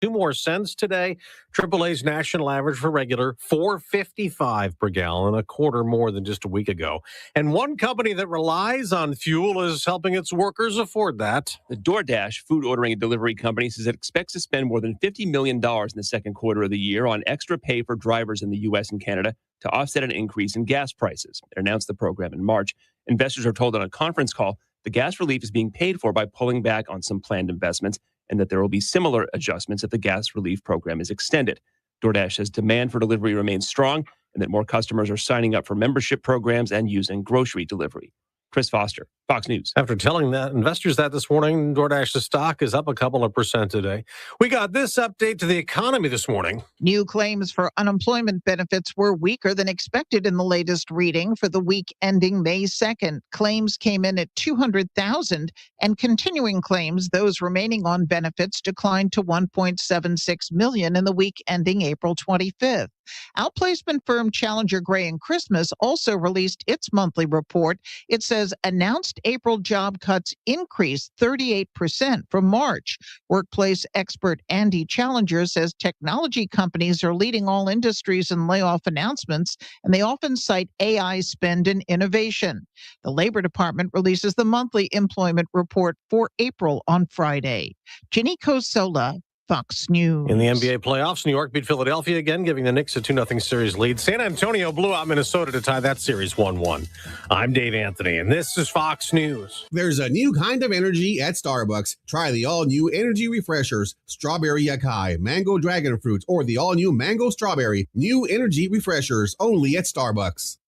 2 more cents today. AAA's national average for regular, $4.55 per gallon, a quarter more than just a week ago. And one company that relies on fuel is helping its workers afford that. The DoorDash, food ordering and delivery company, says it expects to spend more than $50 million in the second quarter of the year on extra pay for drivers in the U.S. and Canada to offset an increase in gas prices. It announced the program in March. Investors are told on a conference call the gas relief is being paid for by pulling back on some planned investments, and that there will be similar adjustments if the gas relief program is extended. DoorDash says demand for delivery remains strong and that more customers are signing up for membership programs and using grocery delivery. Chris Foster, Fox News. After telling that investors that this morning, DoorDash's stock is up a couple of percent today. We got this update to the economy this morning. New claims for unemployment benefits were weaker than expected in the latest reading for the week ending May 2nd. Claims came in at 200,000, and continuing claims, those remaining on benefits, declined to 1.76 million in the week ending April 25th. Outplacement firm Challenger Gray & Christmas also released its monthly report. It says announced April job cuts increased 38% from March. Workplace expert Andy Challenger says technology companies are leading all industries in layoff announcements, and they often cite AI spend and innovation. The Labor Department releases the monthly employment report for April on Friday. Ginny Cosola, Fox News. In the NBA playoffs, New York beat Philadelphia again, giving the Knicks a 2-0 series lead. San Antonio blew out Minnesota to tie that series 1-1. I'm Dave Anthony, and this is Fox News. There's a new kind of energy at Starbucks. Try the all-new energy refreshers, Strawberry Yakai, Mango Dragon Fruit, or the all-new Mango Strawberry. New energy refreshers only at Starbucks.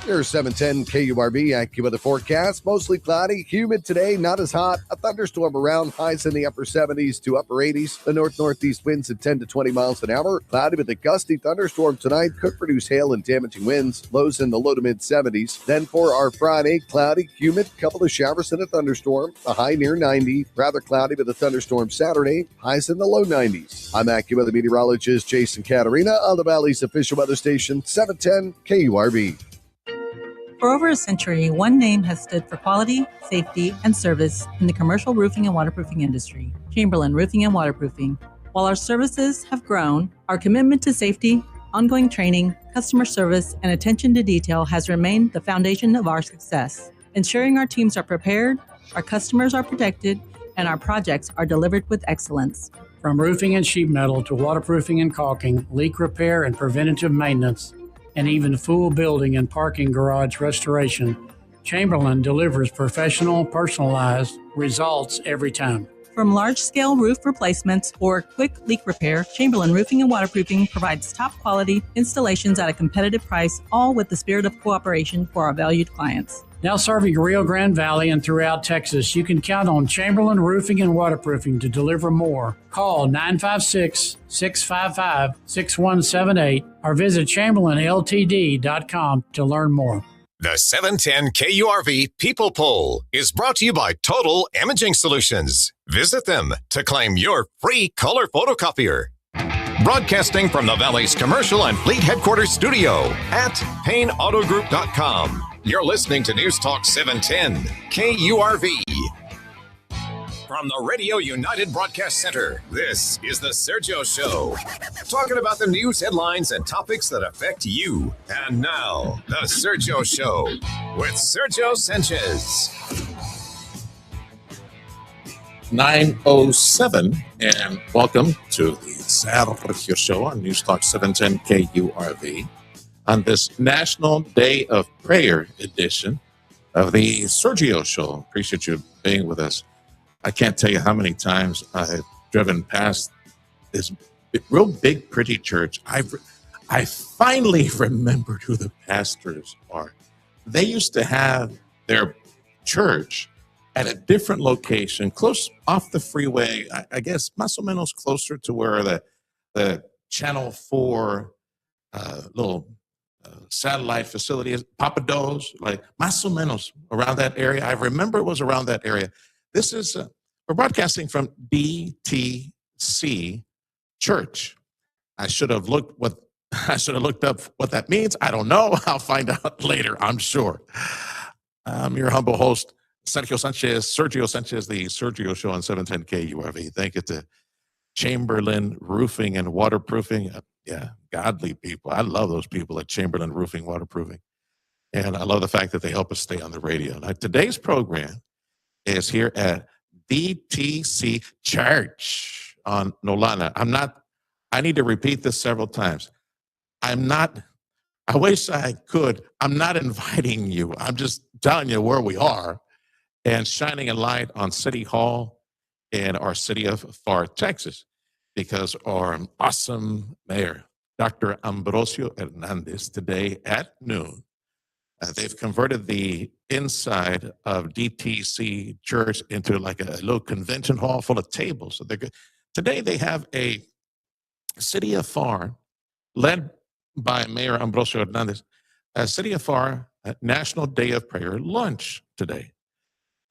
Here's 710 KURB, AccuWeather forecast. Mostly cloudy, humid today, not as hot. A thunderstorm around, highs in the upper 70s to upper 80s. The north-northeast winds at 10 to 20 miles an hour. Cloudy with a gusty thunderstorm tonight could produce hail and damaging winds. Lows in the low to mid 70s. Then for our Friday, cloudy, humid, couple of showers and a thunderstorm. A high near 90. Rather cloudy with a thunderstorm Saturday. Highs in the low 90s. I'm AccuWeather meteorologist Jason Caterina on the Valley's official weather station, 710 KURB. For over a century, one name has stood for quality, safety, and service in the commercial roofing and waterproofing industry, Chamberlain Roofing and Waterproofing. While our services have grown, our commitment to safety, ongoing training, customer service, and attention to detail has remained the foundation of our success, ensuring our teams are prepared, our customers are protected, and our projects are delivered with excellence. From roofing and sheet metal to waterproofing and caulking, leak repair and preventative maintenance, and even full building and parking garage restoration, Chamberlain delivers professional, personalized results every time. From large-scale roof replacements or quick leak repair, Chamberlain Roofing and Waterproofing provides top-quality installations at a competitive price, all with the spirit of cooperation for our valued clients. Now serving Rio Grande Valley and throughout Texas, you can count on Chamberlain Roofing and Waterproofing to deliver more. Call 956-655-6178 or visit ChamberlainLTD.com to learn more. The 710 KURV People Poll is brought to you by Total Imaging Solutions. Visit them to claim your free color photocopier. Broadcasting from the Valley's commercial and fleet headquarters studio at PayneAutoGroup.com. You're listening to News Talk 710 KURV. From the Radio United Broadcast Center, this is the Sergio Show. Talking about the news headlines and topics that affect you. And now, the Sergio Show with Sergio Sanchez. 9:07, and welcome to the Sergio Show on News Talk 710 KURV on this National Day of Prayer edition of the Sergio Show. Appreciate you being with us. I can't tell you how many times I've driven past this real big, pretty church. I finally remembered who the pastors are. They used to have their church at a different location, close off the freeway, I guess, más o menos closer to where the Channel 4 little satellite facility is, Papados, like más o menos around that area. I remember it was around that area. This is, we're broadcasting from DTC Church. I should have looked up what that means. I don't know. I'll find out later, I'm sure. I'm your humble host, Sergio Sanchez, the Sergio Show on 710 KURV. Thank you to Chamberlain Roofing and Waterproofing. Yeah, godly people. I love those people at Chamberlain Roofing, Waterproofing. And I love the fact that they help us stay on the radio. Now, today's program is here at DTC Church on Nolana. I need to repeat this several times. I wish I could. I'm not inviting you. I'm just telling you where we are and shining a light on City Hall in our city of Pharr, Texas, because our awesome mayor, Dr. Ambrosio Hernandez, today at noon, they've converted the inside of DTC Church into like a little convention hall full of tables. So today they have a City of Pharr, led by Mayor Ambrosio Hernandez, a City of Pharr National Day of Prayer lunch today.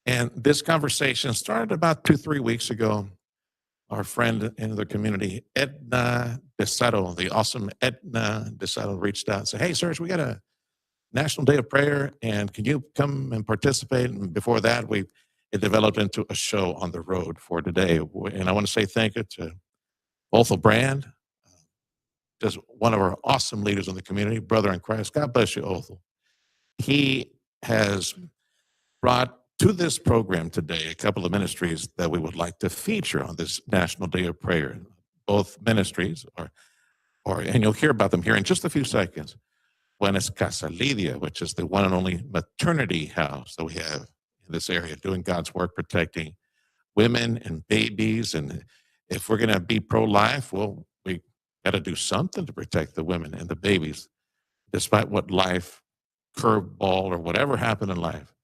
And this conversation started about 2-3 weeks ago. Our friend in the community, Edna DeSato, the awesome Edna DeSato, reached out and said, hey, Serge, we got a National Day of Prayer, and can you come and participate? And before that, it developed into a show on the road for today. And I want to say thank you to Othel Brand, just one of our awesome leaders in the community, brother in Christ. God bless you, Othel. He has brought to this program today a couple of ministries that we would like to feature on this National Day of Prayer. Both ministries and you'll hear about them here in just a few seconds. One is Casa Lidia, which is the one and only maternity house that we have in this area, doing God's work, protecting women and babies. And if we're going to be pro-life, well, we got to do something to protect the women and the babies, despite what life, curveball, or whatever happened in life.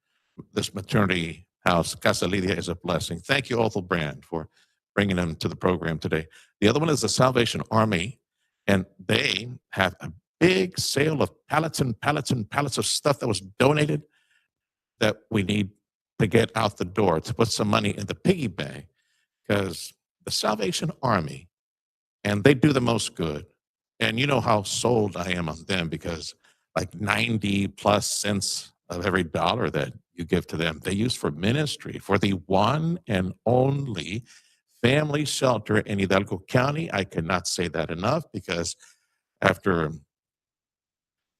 This maternity house, Casa Lidia, is a blessing. Thank you, Othel Brand, for bringing them to the program today. The other one is the Salvation Army, and they have a big sale of pallets and pallets and pallets of stuff that was donated that we need to get out the door to put some money in the piggy bank, because the Salvation Army, and they do the most good. And you know how sold I am on them, because like 90 plus cents of every dollar that you give to them, they use for ministry, for the one and only family shelter in Hidalgo County. I cannot say that enough, because after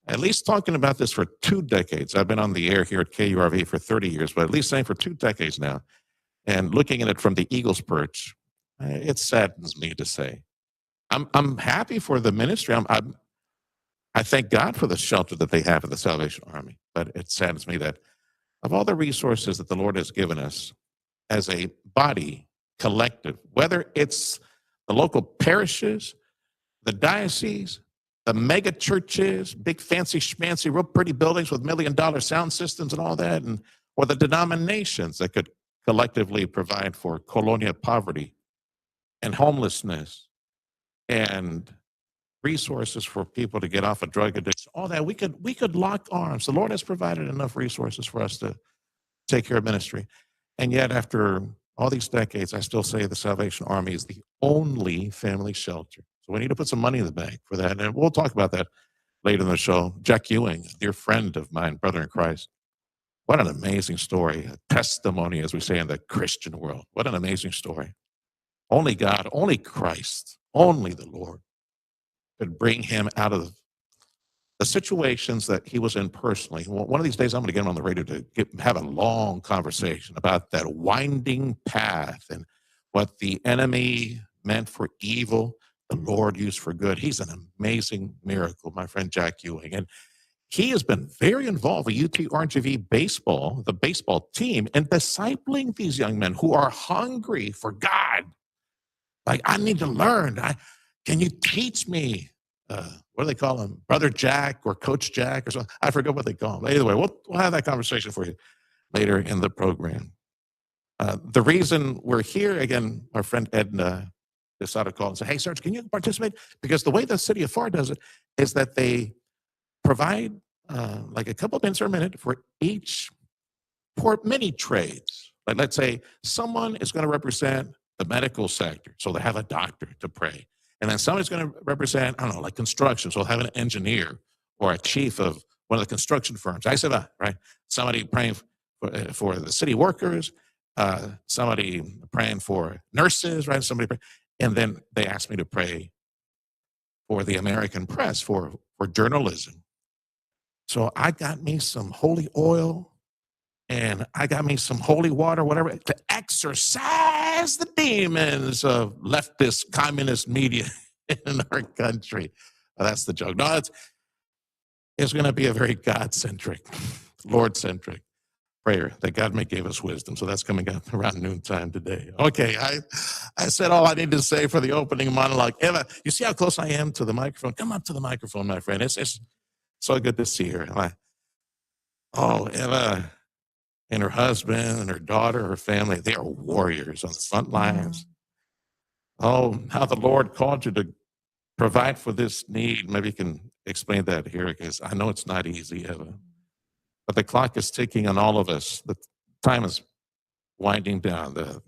at least talking about this for 2 decades, I've been on the air here at KURV for 30 years, but at least saying for 2 decades now, and looking at it from the eagle's perch, it saddens me to say. I'm happy for the ministry. I thank God for the shelter that they have in the Salvation Army, but it saddens me that of all the resources that the Lord has given us as a body, collective, whether it's the local parishes, the diocese, the mega churches, big fancy schmancy, real pretty buildings with $1 million sound systems and all that, or the denominations that could collectively provide for colonia poverty and homelessness and resources for people to get off of drug addiction, all that, we could lock arms. The Lord has provided enough resources for us to take care of ministry. And yet, after all these decades, I still say the Salvation Army is the only family shelter. So we need to put some money in the bank for that. And we'll talk about that later in the show. Jack Ewing, a dear friend of mine, brother in Christ. What an amazing story, a testimony, as we say in the Christian world. What an amazing story. Only God, only Christ, only the Lord could bring him out of the situations that he was in personally. One of these days, I'm going to get him on the radio to have a long conversation about that winding path and what the enemy meant for evil, the Lord used for good. He's an amazing miracle, my friend Jack Ewing. And he has been very involved with UT RGV baseball, the baseball team, and discipling these young men who are hungry for God. Like, I need to learn. Can you teach me? What do they call him? Brother Jack or Coach Jack or something? I forget what they call him. Either way, we'll have that conversation for you later in the program. The reason we're here, again, our friend Edna decided to call and say, hey, Serge, can you participate? Because the way the city of Pharr does it is that they provide like a couple of minutes or a minute for many trades. Like, let's say someone is going to represent the medical sector, so they have a doctor to pray. And then somebody's going to represent, I don't know, like construction, so they'll have an engineer or a chief of one of the construction firms. I said that, right? Somebody praying for the city workers, somebody praying for nurses, right? Somebody praying. And then they asked me to pray for the American press, for journalism. So I got me some holy oil and I got me some holy water, whatever, to exorcise the demons of leftist communist media in our country. Well, that's the joke. No, it's going to be a very God-centric, Lord-centric prayer that God may give us wisdom. So that's coming up around noontime today. Okay, I said all I need to say for the opening monologue. Eva, you see how close I am to the microphone? Come up to the microphone, my friend. It's so good to see her. Eva and her husband and her daughter, her family, they are warriors on the front lines. Oh, how the Lord called you to provide for this need. Maybe you can explain that here, because I know it's not easy, Eva. But the clock is ticking on all of us. The time is winding down, the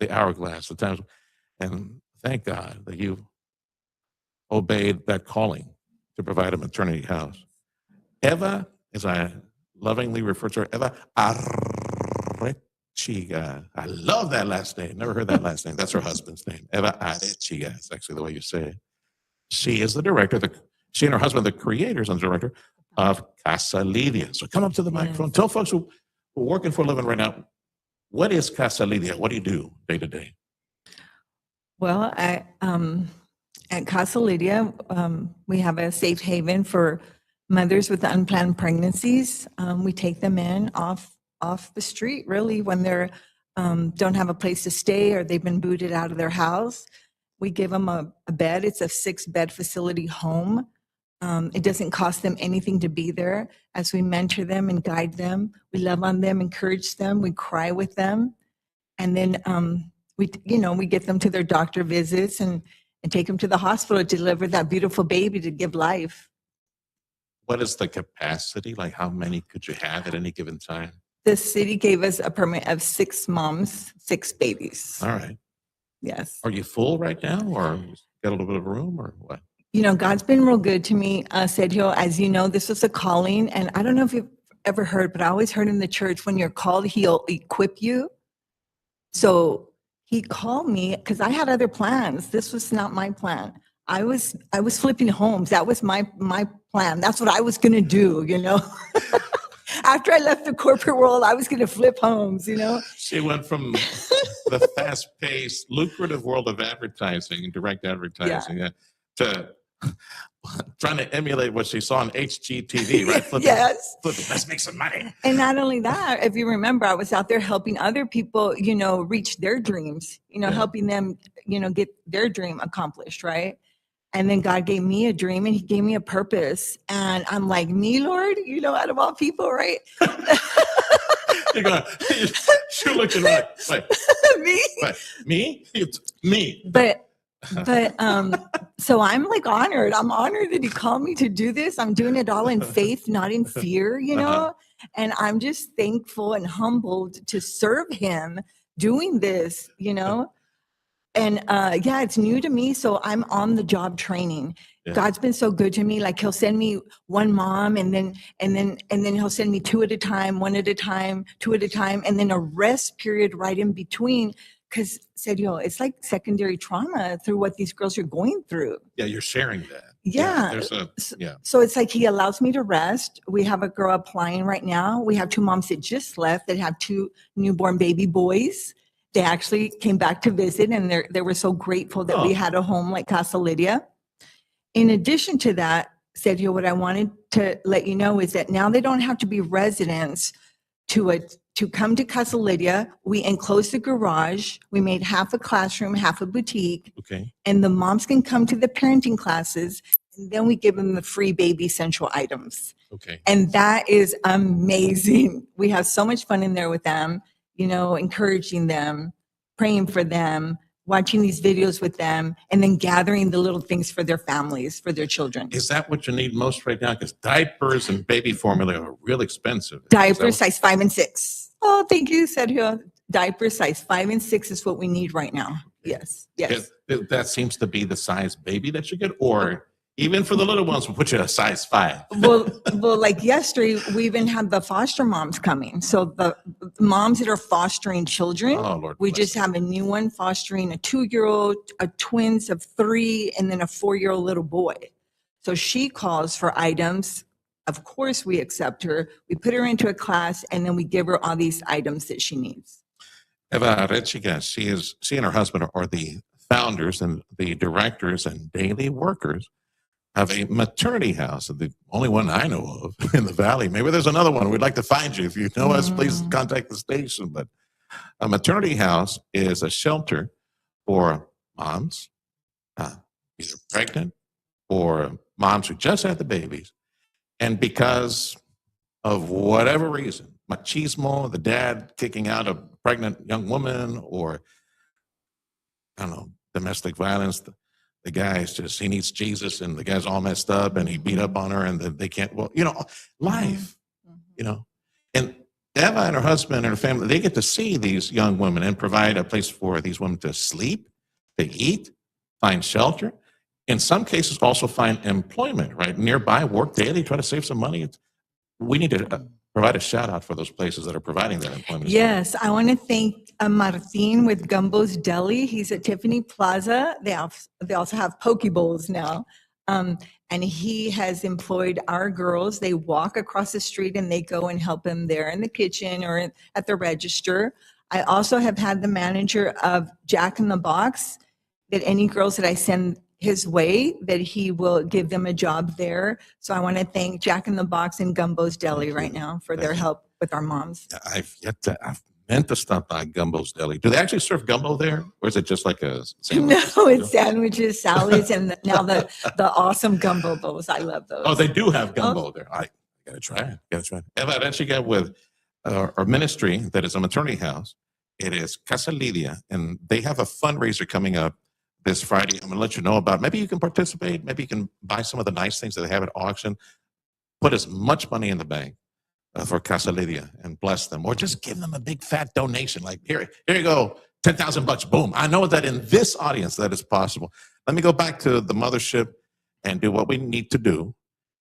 hourglass, the time. And thank God that you obeyed that calling to provide a maternity house. Eva, as I lovingly refer to her, Eva Arechiga. I love that last name. Never heard that last name. That's her husband's name. Eva Arechiga. It's actually the way you say it. She is the director. She and her husband, the creators and director of Casa Lidia. So come up to the microphone. Tell folks who are working for a living right now, what is Casa Lidia? What do you do day to day? Well, at Casa Lidia, we have a safe haven for mothers with unplanned pregnancies. We take them in off the street, really, when they're don't have a place to stay or they've been booted out of their house. We give them a bed. It's a 6-bed facility home. It doesn't cost them anything to be there. As we mentor them and guide them, we love on them, encourage them, we cry with them, and then we get them to their doctor visits and take them to the hospital to deliver that beautiful baby to give life. What is the capacity? Like, how many could you have at any given time? The city gave us a permit of 6 moms, 6 babies. All right. Yes. Are you full right now, or got a little bit of room, or what? God's been real good to me, Sergio. As you know, this was a calling, and I don't know if you've ever heard, but I always heard in the church, when you're called, he'll equip you. So he called me because I had other plans. This was not my plan. I was flipping homes. That was my plan. That's what I was going to do, After I left the corporate world, I was going to flip homes, She went from the fast-paced, lucrative world of advertising, direct advertising, to trying to emulate what she saw on HGTV, right? Flipping, yes. Flipping, let's make some money. And not only that, if you remember, I was out there helping other people, reach their dreams, helping them, get their dream accomplished, right? And then God gave me a dream and he gave me a purpose. And I'm like, me, Lord, out of all people, right? You're looking right. Me? Me? Me. But so I'm like honored. I'm honored that he called me to do this. I'm doing it all in faith, not in fear, and I'm just thankful and humbled to serve him doing this, And it's new to me, so I'm on the job training. Yeah. God's been so good to me. Like, he'll send me one mom, and then he'll send me 2 at a time, 1 at a time, 2 at a time, and then a rest period right in between. Because, Sergio, it's like secondary trauma through what these girls are going through. Yeah, you're sharing that. Yeah. So it's like he allows me to rest. We have a girl applying right now. We have 2 moms that just left that have 2 newborn baby boys. They actually came back to visit, and they were so grateful that we had a home like Casa Lidia. In addition to that, Sergio, what I wanted to let you know is that now they don't have to be residents to come to Casa Lidia. We enclosed the garage. We made half a classroom, half a boutique. Okay. And the moms can come to the parenting classes, and then we give them the free baby essential items. Okay. And that is amazing. We have so much fun in there with them. Encouraging them, praying for them, watching these videos with them, and then gathering the little things for their families, for their children. Is that what you need most right now? Because diapers and baby formula are real expensive. Diapers size 5 and 6. Oh, thank you, Sergio. Diaper size 5 and 6 is what we need right now. Yes. That seems to be the size baby that you get, or Even for the little ones, we'll put you a size 5. Well, like yesterday, we even had the foster moms coming. So the moms that are fostering children, Oh, Lord we bless just have a new one fostering a 2-year-old, a twins of 3, and then a 4-year-old little boy. So she calls for items. Of course, we accept her. We put her into a class, and then we give her all these items that she needs. Eva Rechiga, she and her husband are the founders and the directors and daily workers of a maternity house, the only one I know of in the Valley. Maybe there's another one. We'd like to find you. If you know us, please contact the station. But a maternity house is a shelter for moms, either pregnant or moms who just had the babies. And because of whatever reason, machismo, the dad kicking out a pregnant young woman, or, I don't know, domestic violence, the guy's just, he needs Jesus, and the guy's all messed up, and he beat up on her, and they can't, well, life, And Eva and her husband and her family, they get to see these young women and provide a place for these women to sleep, to eat, find shelter. In some cases, also find employment, right? Nearby, work daily, try to save some money. We need to provide a shout out for those places that are providing that employment. Yes, I want to thank Martin with Gumbo's Deli. He's at Tiffany Plaza. They also have poke bowls now. And he has employed our girls. They walk across the street and they go and help him there in the kitchen or at the register. I also have had the manager of Jack in the Box, that any girls that I send his way, that he will give them a job there. So I want to thank Jack in the Box and Gumbo's Deli right now for their help with our moms. I've meant to stop by Gumbo's Deli. Do they actually serve gumbo there? Or is it just like a sandwich? No, it's sandwiches, salads, and now the awesome gumbo bowls. I love those. Oh, they do have gumbo there. I gotta try it. Eva, I actually got with our ministry that is a maternity house. It is Casa Lidia, and they have a fundraiser coming up this Friday. I'm going to let you know about. Maybe you can participate. Maybe you can buy some of the nice things that they have at auction. Put as much money in the bank for Casa Lidia and bless them, or just give them a big fat donation. Like here you go, $10,000. Boom. I know that in this audience that is possible. Let me go back to the mothership and do what we need to do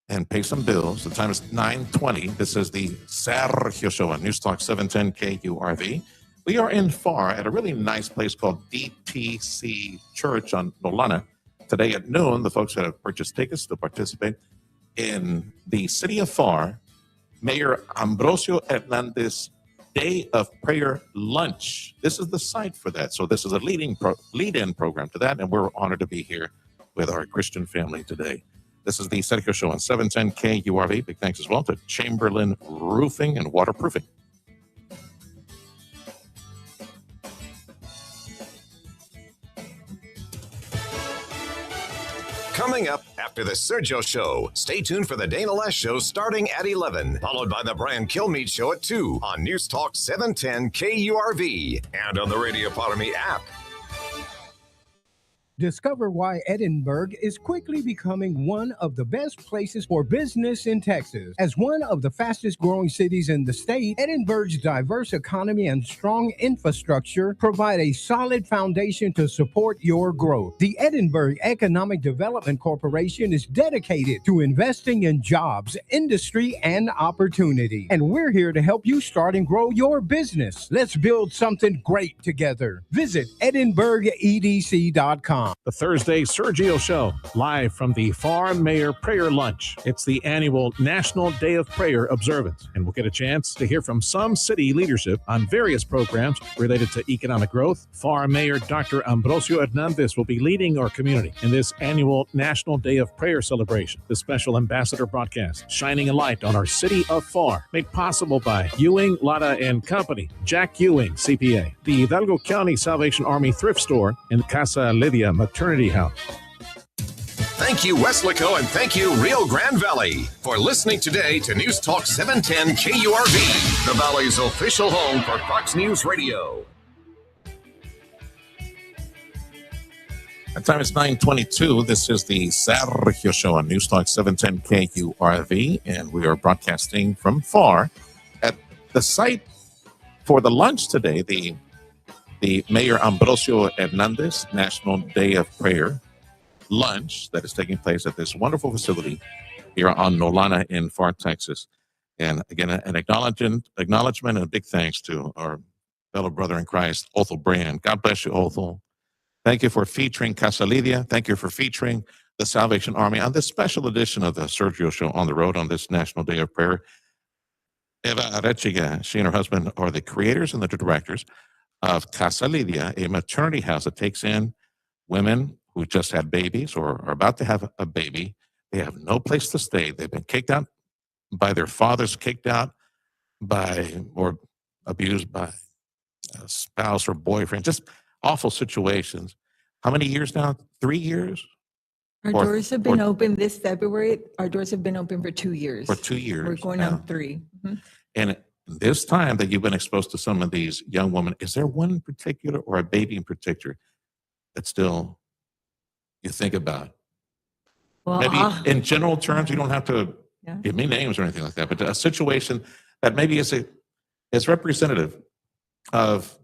and pay some bills. The time is 9:20. This is the Sergio Show on News Talk 710 KURV. We are in Pharr at a really nice place called DTC Church on Nolana. Today at noon, the folks that have purchased tickets to participate in the city of Pharr, Mayor Ambrosio Hernandez Day of Prayer Lunch. This is the site for that. So this is a lead-in program to that, and we're honored to be here with our Christian family today. This is the Sergio Show on 710 KURV. Big thanks as well to Chamberlain Roofing and Waterproofing. Coming up after the Sergio Show, stay tuned for the Dana Les Show starting at 11, followed by the Brian Kilmeade Show at 2 on News Talk 710 KURV and on the Radio Parami app. Discover why Edinburgh is quickly becoming one of the best places for business in Texas. As one of the fastest growing cities in the state, Edinburgh's diverse economy and strong infrastructure provide a solid foundation to support your growth. The Edinburgh Economic Development Corporation is dedicated to investing in jobs, industry, and opportunity. And we're here to help you start and grow your business. Let's build something great together. Visit EdinburghEDC.com. The Thursday Sergio Show, live from the Pharr Mayor Prayer Lunch. It's the annual National Day of Prayer observance, and we'll get a chance to hear from some city leadership on various programs related to economic growth. Pharr Mayor Dr. Ambrosio Hernandez will be leading our community in this annual National Day of Prayer celebration. The special ambassador broadcast, shining a light on our city of Pharr, made possible by Ewing, Lada and Company, Jack Ewing, CPA, the Hidalgo County Salvation Army Thrift Store, and Casa Lidia Maternity House. Thank you, Weslaco, and thank you, Rio Grande Valley, for listening today to News Talk 710 KURV, the Valley's official home for Fox News Radio. The time is 9:22. This is the Sergio Show on News Talk 710 KURV, and we are broadcasting from Pharr at the site for the lunch today, the Mayor Ambrosio Hernandez National Day of Prayer lunch that is taking place at this wonderful facility here on Nolana in Pharr, Texas. And again, an acknowledgement and a big thanks to our fellow brother in Christ, Othel Brand. God bless you, Othel. Thank you for featuring Casa Lidia. Thank you for featuring the Salvation Army on this special edition of the Sergio Show on the Road on this National Day of Prayer. Eva Arechiga, she and her husband are the creators and the directors of Casa Lidia, a maternity house that takes in women who just had babies or are about to have a baby. They have no place to stay. They've been kicked out by their fathers, kicked out by or abused by a spouse or boyfriend, just awful situations. How many years now? 3 years? Our doors have been open this February. Our doors have been open for 2 years. For 2 years. We're going on 3. Mm-hmm. And this time that you've been exposed to some of these young women, is there one in particular or a baby in particular that still you think about? Well, maybe in general terms, you don't have to give me names or anything like that, but a situation that maybe is representative of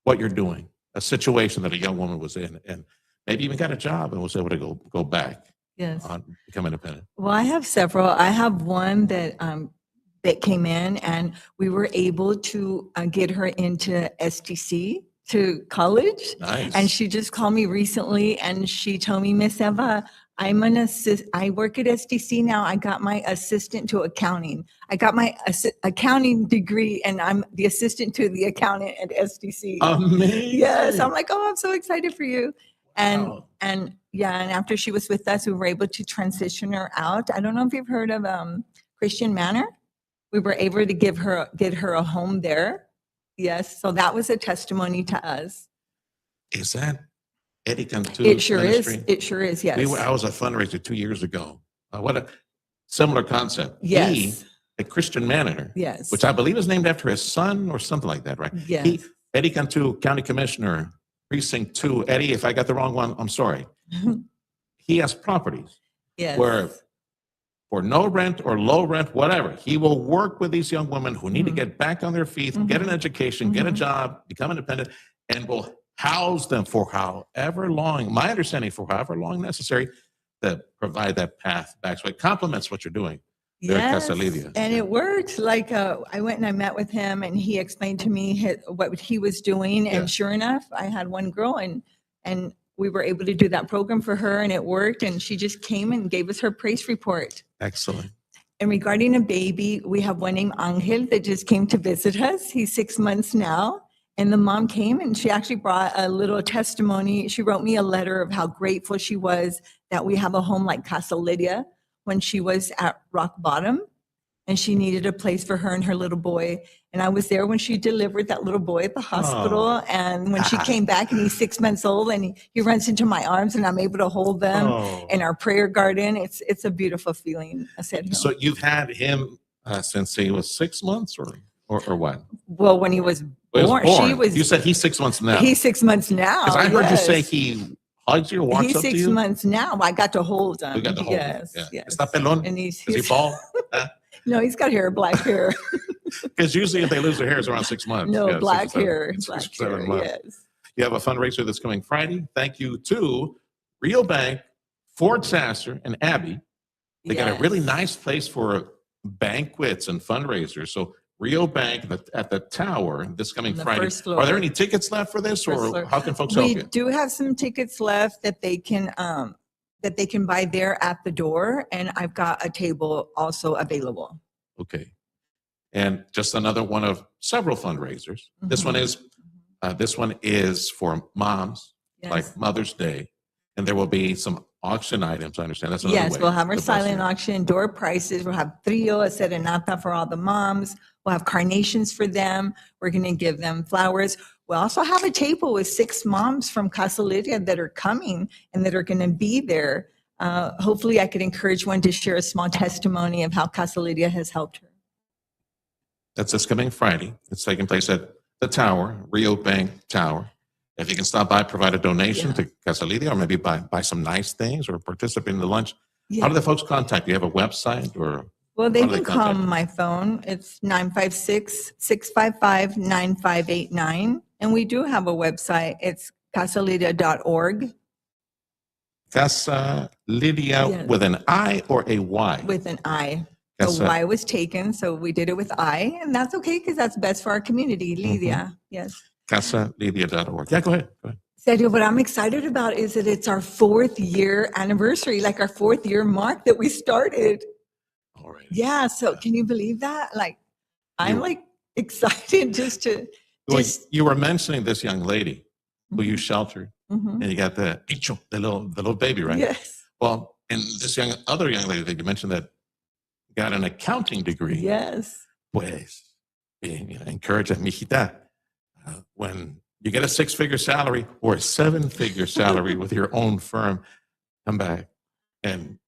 what you're doing, a situation that a young woman was in and maybe even got a job and was able to go back on become independent. Well, I have several. I have one that that came in and we were able to get her into STC to college. Nice. And she just called me recently and she told me, Miss Eva, I work at STC now. I got my assistant to accounting. I got my accounting degree and I'm the assistant to the accountant at STC. Amazing. Yes. I'm like, oh, I'm so excited for you. And, Wow. and after she was with us, we were able to transition her out. I don't know if you've heard of Christian Manor. We were able to get her a home there. Yes. So that was a testimony to us. Is that Eddie Cantu? It sure ministry? is. It sure is. Yes. I was a fundraiser 2 years ago. What a similar concept. Yes. He, a Christian Manor, Yes. which I believe is named after his son or something like that, right? Yes. Eddie Cantu, County Commissioner, Precinct 2. Eddie, if I got the wrong one, I'm sorry. He has properties Yes. where for no rent or low rent, whatever, he will work with these young women who need to get back on their feet, get an education, get a job, become independent, and will house them for however long, my understanding, for however long necessary, to provide that path back. So it complements what you're doing there at Casa Lidia. And it worked. Like I went and I met with him and he explained to me what he was doing. And sure enough, I had one girl and we were able to do that program for her and it worked. And she just came and gave us her praise report. Excellent. And regarding a baby, we have one named Angel that just came to visit us. He's 6 months now. And the mom came and she actually brought a little testimony. She wrote me a letter of how grateful she was that we have a home like Casa Lidia when she was at rock bottom and she needed a place for her and her little boy. And I was there when she delivered that little boy at the hospital. And when she came back and he's 6 months old and he runs into my arms and I'm able to hold them in our prayer garden. It's a beautiful feeling. I said, So you've had him since he was 6 months or what? well, when he was born, she was. You said he's 6 months now. He's 6 months now. Because I heard you say yes. he hugs you or walks He's up to 6 you. months now. I got to hold him. You got to hold yes, him. Yeah. yes. Está pelón? And Is he bald? No, he's got hair, black hair. Because usually if they lose their hair, it's around 6 months. No, Yeah, black 6 or 7 hair. six or Black 7 hair, months. yes. You have a fundraiser that's coming Friday. Thank you to Real Bank, Ford Sasser, and Abby. They got a really nice place for banquets and fundraisers. So Real Bank at the Tower this coming The Friday. first floor. Are there any tickets left for this, First or floor. how can folks help We you? do have some tickets left that they can buy there at the door, and I've got a table also available. Okay. And just another one of several fundraisers. This one is for moms, Yes. like Mother's Day, and there will be some auction items. I understand that's another Yes, way we'll have our to bless silent you. auction, door prices. We'll have trio, a serenata for all the moms. We'll have carnations for them. We're going to give them flowers. We'll also have a table with 6 moms from Casa Lidia that are coming and that are going to be there. Hopefully I could encourage one to share a small testimony of how Casa Lidia has helped her. That's this coming Friday. It's taking place at the Tower, Rio Bank Tower. If you can stop by, provide a donation to Casa Lidia, or maybe buy some nice things or participate in the lunch. How do the folks contact you? You have a website or? Well, they how do can call contact you? my phone. It's 956-655-9589. And we do have a website. It's casalidia.org. Casa Lydia Yes. with an I or a Y? With an I. Casa- The Y was taken, so we did it with I, and that's okay because that's best for our community, Lydia. Yes. CasaLydia.org. Yeah, go ahead. Sergio, what I'm excited about is that it's our 4th year anniversary, like our 4th year mark that we started. All right. Yeah. So can you believe that? Like, I'm like excited just to. Well, you were mentioning this young lady who you sheltered, Mhm. and you got the little baby, right? Yes. Well, and this other young lady that you mentioned that got an accounting degree. Yes. Pues, encourage that, mijita. When you get a 6-figure salary or a 7-figure salary with your own firm, come back and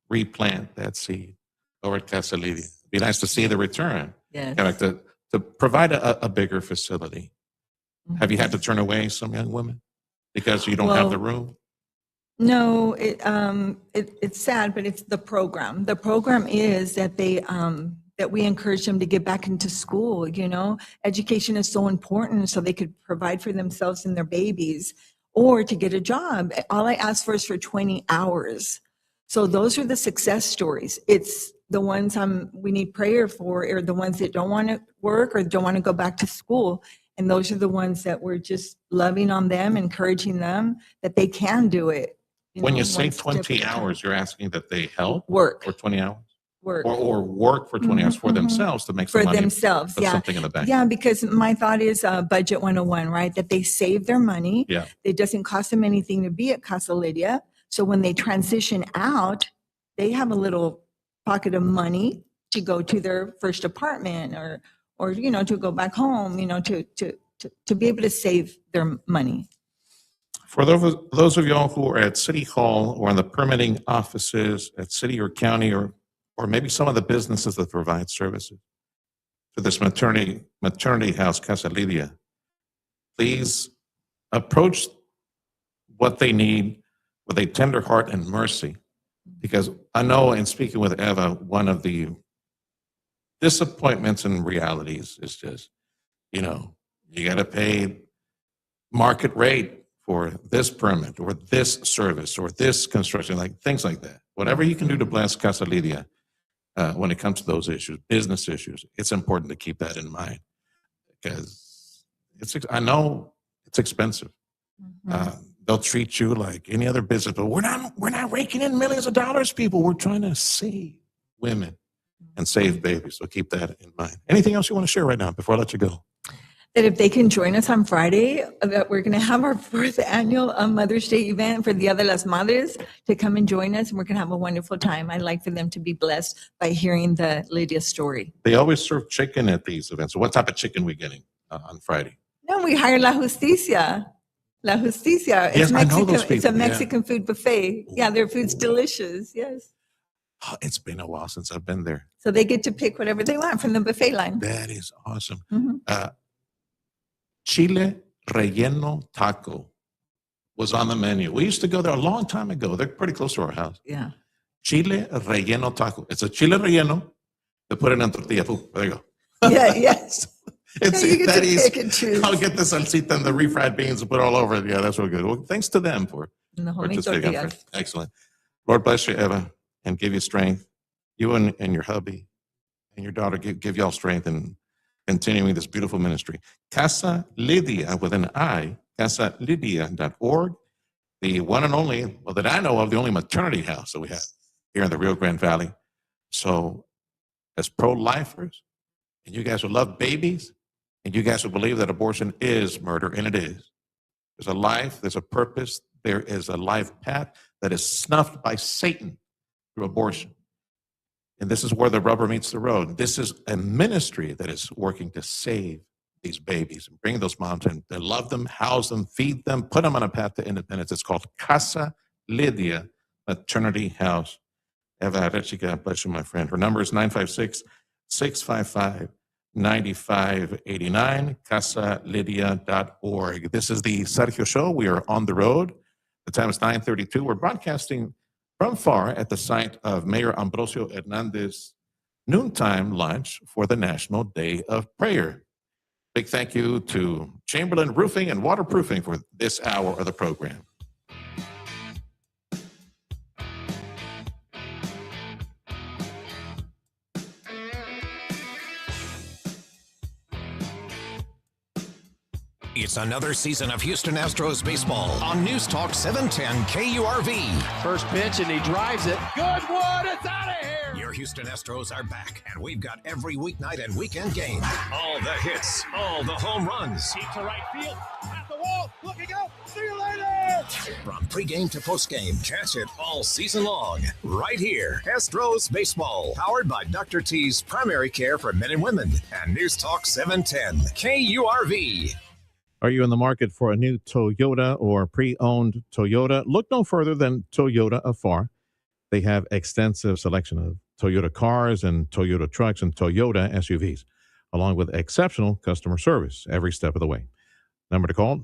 replant that seed over at Casa Lydia. It'd be nice to see the return. Yes. Kind of like to provide a bigger facility. Have you had to turn away some young women because you don't have the room? No, it's sad, but it's the program. The program is that that we encourage them to get back into school. Education is so important so they could provide for themselves and their babies, or to get a job. All I ask for is for 20 hours. So those are the success stories. It's the ones we need prayer for, or the ones that don't want to work or don't want to go back to school. And those are the ones that we're just loving on them, encouraging them that they can do it. When you say 20 hours, you're asking that they help work for 20 hours? Work. Or work for 20 hours for themselves to make some for money. themselves, put yeah. something in the bank. Yeah, because my thought is budget 101, right? That they save their money. Yeah. It doesn't cost them anything to be at Casa Lydia. So when they transition out, they have a little pocket of money to go to their first apartment or to go back home, to be able to save their money. For those of y'all who are at City Hall or in the permitting offices at city or county or maybe some of the businesses that provide services to this maternity house, Casa Lydia, please approach what they need with a tender heart and mercy. Because I know in speaking with Eva, one of the disappointments and realities is just, you got to pay market rate for this permit or this service or this construction, like things like that. Whatever you can do to bless Casa Lydia when it comes to those issues, business issues, it's important to keep that in mind because I know it's expensive. They'll treat you like any other business, but we're not raking in millions of dollars, people. We're trying to save women and save babies. So keep that in mind. Anything else you want to share right now before I let you go? That if they can join us on Friday, that we're going to have our 4th annual Mother's Day event for Dia de las Madres to come and join us, and we're going to have a wonderful time. I'd like for them to be blessed by hearing the Lydia story. They always serve chicken at these events. So what type of chicken are we getting on Friday? No, we hire La Justicia. La Justicia. It's Yes, I know Mexican. those people, It's a yeah. Mexican food buffet. Yeah, their food's delicious. Yes. Oh, it's been a while since I've been there. So they get to pick whatever they want from the buffet line. That is awesome. Mhm. Chile relleno taco was on the menu. We used to go there a long time ago. They're pretty close to our house. Yeah. Chile relleno taco. It's a chile relleno. They put it in tortilla. Boom, there you go. Yeah, yes. It's Yeah, you get that to easy. pick and choose. I'll get the salsita and the refried beans and put it all over it. Yeah, that's real good. Well, thanks to them for And the homemade participating. tortillas. Excellent. Lord bless you, Eva, and give you strength. You and your hubby and your daughter give y'all strength in continuing this beautiful ministry. Casa Lydia with an I, CasaLydia.org, the one and only, well, that I know of, the only maternity house that we have here in the Rio Grande Valley. So as pro-lifers, and you guys who love babies, and you guys who believe that abortion is murder, and it is. There's a life, there's a purpose, there is a life path that is snuffed by Satan through abortion. And this is where the rubber meets the road. This is a ministry that is working to save these babies and bring those moms in, to love them, house them, feed them, put them on a path to independence. It's called Casa Lydia Maternity House. Eva Arechiga, bless you, my friend. Her number is 956-655-9589, CasaLydia.org. This is the Sergio Show. We are on the road. The time is 9:32. We're broadcasting from Pharr at the site of Mayor Ambrosio Hernandez's noontime lunch for the National Day of Prayer. Big thank you to Chamberlain Roofing and Waterproofing for this hour of the program. It's another season of Houston Astros baseball on News Talk 710 KURV. First pitch, and he drives it. Good one. It's out of here. Your Houston Astros are back, and we've got every weeknight and weekend game. All the hits, all the home runs. Deep to right field. At the wall. Looking up. See you later. From pregame to postgame, catch it all season long. Right here. Astros Baseball. Powered by Dr. T's Primary Care for Men and Women. And News Talk 710 KURV. Are you in the market for a new Toyota or pre-owned Toyota? Look no further than Toyota of Pharr. They have extensive selection of Toyota cars and Toyota trucks and Toyota SUVs, along with exceptional customer service every step of the way. Number to call,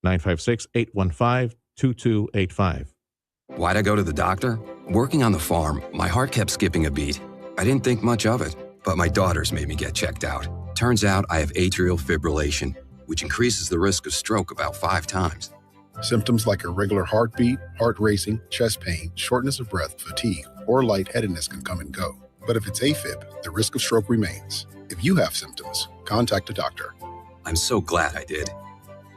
956-815-2285. Why'd I go to the doctor? Working on the farm, my heart kept skipping a beat. I didn't think much of it, but my daughters made me get checked out. Turns out I have atrial fibrillation, which increases the risk of stroke about 5 times. Symptoms like irregular heartbeat, heart racing, chest pain, shortness of breath, fatigue, or lightheadedness can come and go. But if it's AFib, the risk of stroke remains. If you have symptoms, contact a doctor. I'm so glad I did.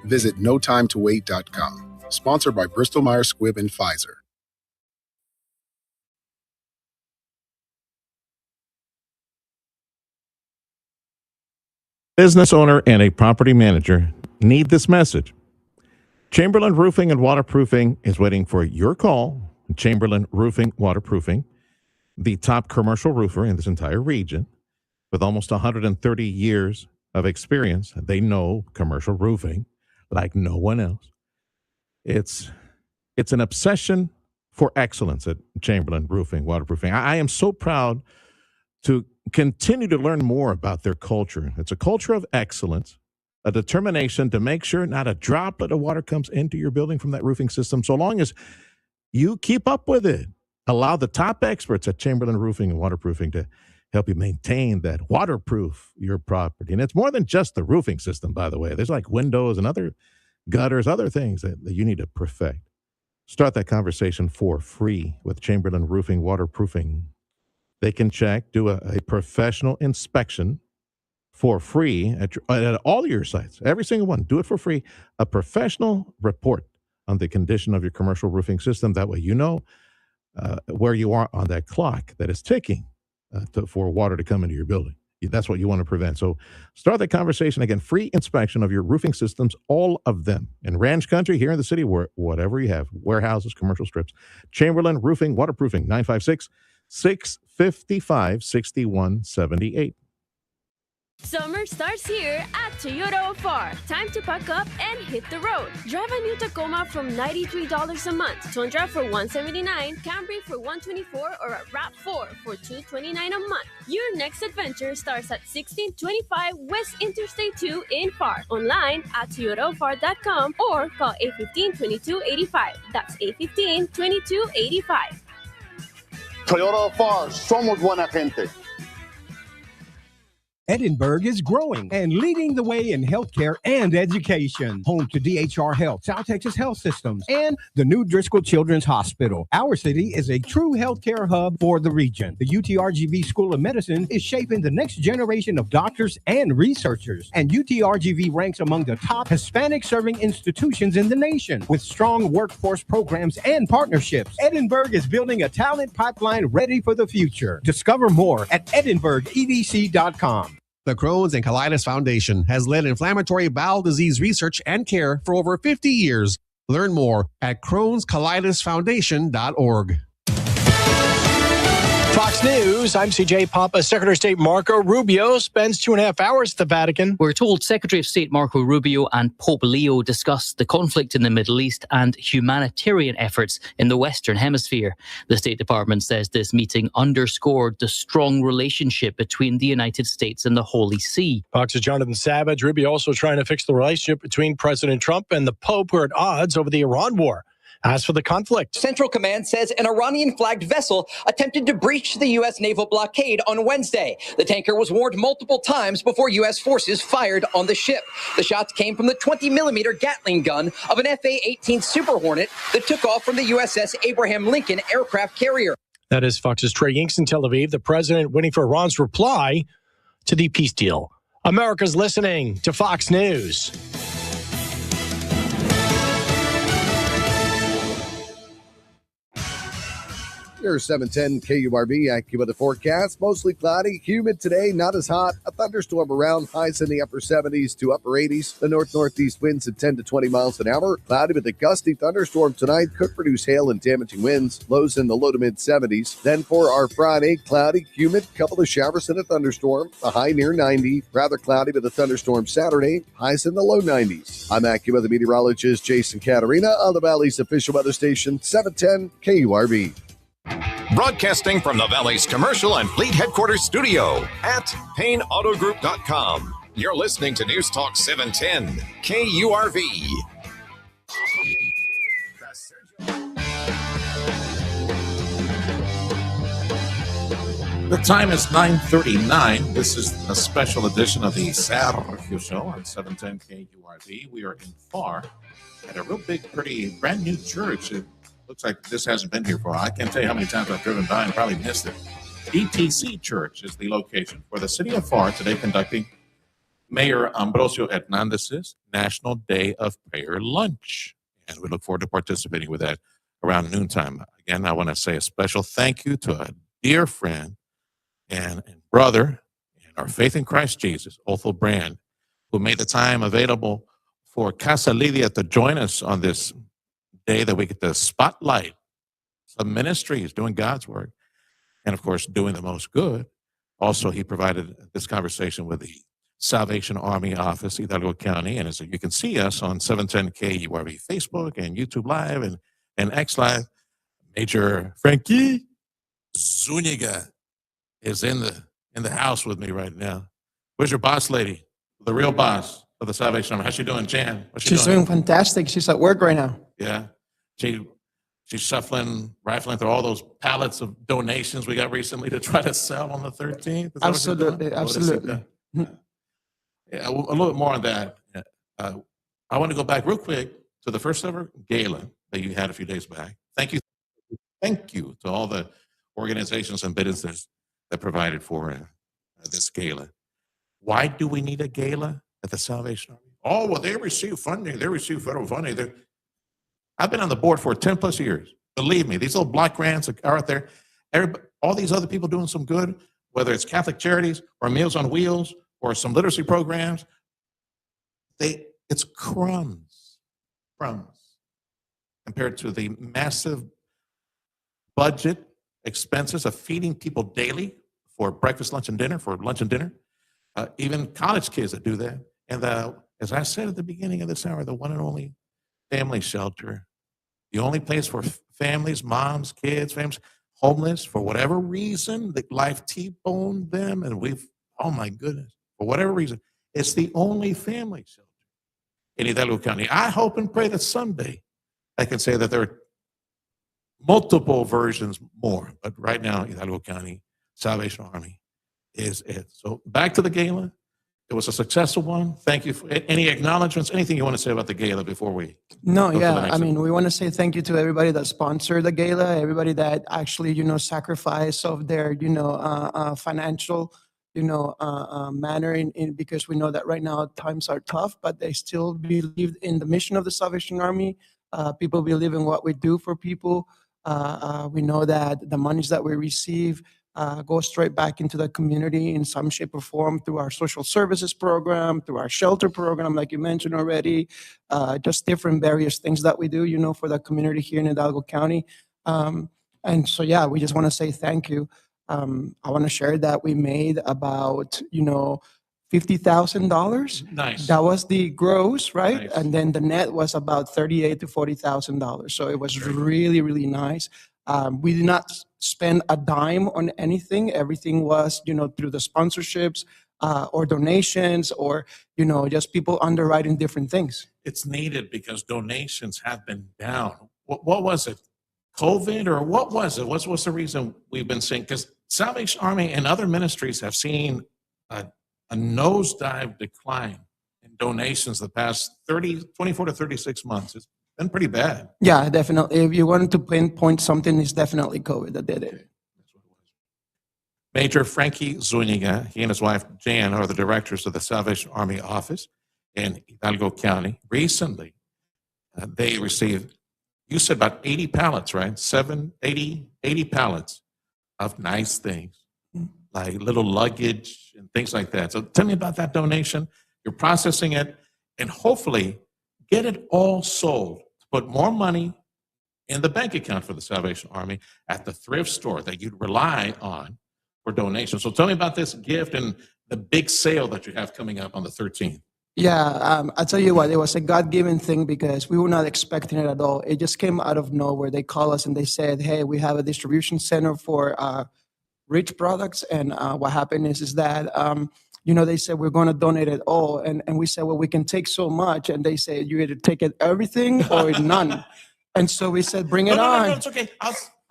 Visit notimetowait.com. Sponsored by Bristol Myers Squibb and Pfizer. Business owner and a property manager need this message. Chamberlain Roofing and Waterproofing is waiting for your call. Chamberlain Roofing Waterproofing, the top commercial roofer in this entire region, with almost 130 years of experience. They know commercial roofing like no one else. It's an obsession for excellence at Chamberlain Roofing Waterproofing. I am so proud to continue to learn more about their culture. It's a culture of excellence, a determination to make sure not a droplet of water comes into your building from that roofing system, so long as you keep up with it. Allow the top experts at Chamberlain Roofing and Waterproofing to help you maintain that, waterproof your property. And it's more than just the roofing system, by the way. There's like windows and other gutters, other things that you need to perfect. Start that conversation for free with Chamberlain Roofing Waterproofing. They can check, do a professional inspection for free at all your sites, every single one. Do it for free. A professional report on the condition of your commercial roofing system. That way you know where you are on that clock that is ticking for water to come into your building. That's what you want to prevent. So start that conversation. Again, free inspection of your roofing systems, all of them. In ranch country, here in the city, whatever you have, warehouses, commercial strips. Chamberlain Roofing Waterproofing, 956-655-6178. Summer starts here at Toyota of Pharr. Time to pack up and hit the road. Drive a new Tacoma from $93 a month, Tundra for $179, Camry for $124, or a RAV4 for $229 a month. Your next adventure starts at 1625 West Interstate 2 in Pharr. Online at toyotaofpharr.com or call 815-2285. That's 815-2285. Toyota of Pharr, somos buena gente. Edinburgh is growing and leading the way in healthcare and education. Home to DHR Health, South Texas Health Systems, and the new Driscoll Children's Hospital. Our city is a true healthcare hub for the region. The UTRGV School of Medicine is shaping the next generation of doctors and researchers. And UTRGV ranks among the top Hispanic-serving institutions in the nation with strong workforce programs and partnerships. Edinburgh is building a talent pipeline ready for the future. Discover more at edinburghedc.com. The Crohn's and Colitis Foundation has led inflammatory bowel disease research and care for over 50 years. Learn more at crohnscolitisfoundation.org. Fox News, I'm CJ Papa. Secretary of State Marco Rubio spends 2.5 hours at the Vatican. We're told Secretary of State Marco Rubio and Pope Leo discussed the conflict in the Middle East and humanitarian efforts in the Western Hemisphere. The State Department says this meeting underscored the strong relationship between the United States and the Holy See. Fox's Jonathan Savage. Rubio also trying to fix the relationship between President Trump and the Pope, who are at odds over the Iran war. As for the conflict, Central Command says an Iranian-flagged vessel attempted to breach the U.S. naval blockade on Wednesday. The tanker was warned multiple times before U.S. forces fired on the ship. The shots came from the 20-millimeter Gatling gun of an F/A-18 Super Hornet that took off from the USS Abraham Lincoln aircraft carrier. That is Fox's Trey Yinks in Tel Aviv. The president waiting for Iran's reply to the peace deal. America's listening to Fox News. Here's 710 KURV, AccuWeather forecast. Mostly cloudy, humid today, not as hot. A thunderstorm around, highs in the upper 70s to upper 80s. The north-northeast winds at 10 to 20 miles an hour. Cloudy with a gusty thunderstorm tonight could produce hail and damaging winds. Lows in the low to mid 70s. Then for our Friday, cloudy, humid, couple of showers and a thunderstorm. A high near 90. Rather cloudy with a thunderstorm Saturday. Highs in the low 90s. I'm AccuWeather meteorologist Jason Caterina on the Valley's official weather station, 710 KURV. Broadcasting from the Valley's commercial and fleet headquarters studio at PayneAutoGroup.com. You're listening to News Talk 710 KURV. The time is 9:39. This is a special edition of the Sergio Show on 710 KURV. We are in Pharr at a real big, pretty brand new church. It looks like this hasn't been here for a while. I can't tell you how many times I've driven by and probably missed it. ETC Church is the location for the city of Pharr today conducting Mayor Ambrosio Hernandez's National Day of Prayer Lunch. And we look forward to participating with that around noontime. Again, I want to say a special thank you to a dear friend and brother in our faith in Christ Jesus, Othel Brand, who made the time available for Casa Lidia to join us on this day that we get to spotlight some ministries doing God's work and, of course, doing the most good. Also, he provided this conversation with the Salvation Army office, Hidalgo County, and as you can see us on 710 KURV Facebook and YouTube Live and X Live. Major Frankie Zuniga is in the house with me right now. Where's your boss lady? The real boss of the Salvation Army. How's she doing, Jan? She's doing fantastic. She's at work right now. Yeah. She's shuffling, rifling through all those pallets of donations we got recently to try to sell on the 13th. Absolutely. Yeah, a little bit more on that. I want to go back real quick to the first ever gala that you had a few days back. Thank you to all the organizations and businesses that provided for this gala. Why do we need a gala at the Salvation Army? Oh, well, they receive funding. They receive federal funding. I've been on the board for 10 plus years. Believe me, these little block grants are out there. All these other people doing some good, whether it's Catholic Charities or Meals on Wheels or some literacy programs, it's crumbs compared to the massive budget expenses of feeding people daily for breakfast, lunch, and dinner, even college kids that do that. And as I said at the beginning of this hour, the one and only family shelter, the only place for families, moms, kids, families, homeless, for whatever reason, that life T-boned them, and oh my goodness, for whatever reason, it's the only family shelter in Hidalgo County. I hope and pray that someday I can say that there are multiple versions more, but right now, Hidalgo County Salvation Army is it. So back to the gala. It was a successful one. Thank you. For any acknowledgments, anything you want to say about the gala before we? No, yeah. I mean, we want to say thank you to everybody that sponsored the gala, everybody that actually, sacrifice of their, financial, manner in because we know that right now times are tough, but they still believe in the mission of the Salvation Army. People believe in what we do for people. We know that the monies that we receive go straight back into the community in some shape or form through our social services program, through our shelter program, like you mentioned already, just different various things that we do, for the community here in Hidalgo County. And so, yeah, we just want to say thank you. I want to share that we made about, $50,000. Nice. That was the gross, right? Nice. And then the net was about $38,000 to $40,000. So it was really, really nice. We did not spend a dime on anything. Everything was, through the sponsorships or donations or, just people underwriting different things. It's needed because donations have been down. What was it? COVID or what was it? What's the reason we've been seeing? Because Salvation Army and other ministries have seen a nosedive decline in donations the past 24 to 36 months. It's been pretty bad. Yeah, definitely. If you wanted to pinpoint something, it's definitely COVID that did it. Major Frankie Zuniga, he and his wife Jan are the directors of the Salvation Army office in Hidalgo County. Recently, they received you said about 80 pallets, right? 80 pallets of nice things, like little luggage and things like that. So tell me about that donation. You're processing it and hopefully get it all sold to put more money in the bank account for the Salvation Army at the thrift store that you'd rely on for donations. So tell me about this gift and the big sale that you have coming up on the 13th. Yeah, I'll tell you what, it was a God-given thing because we were not expecting it at all. It just came out of nowhere. They called us and they said, hey, we have a distribution center for rich products. And what happened is that, they said, we're going to donate it all. And we said, well, we can take so much. And they said, you either take it everything or none. And so we said, bring it on. No, it's okay.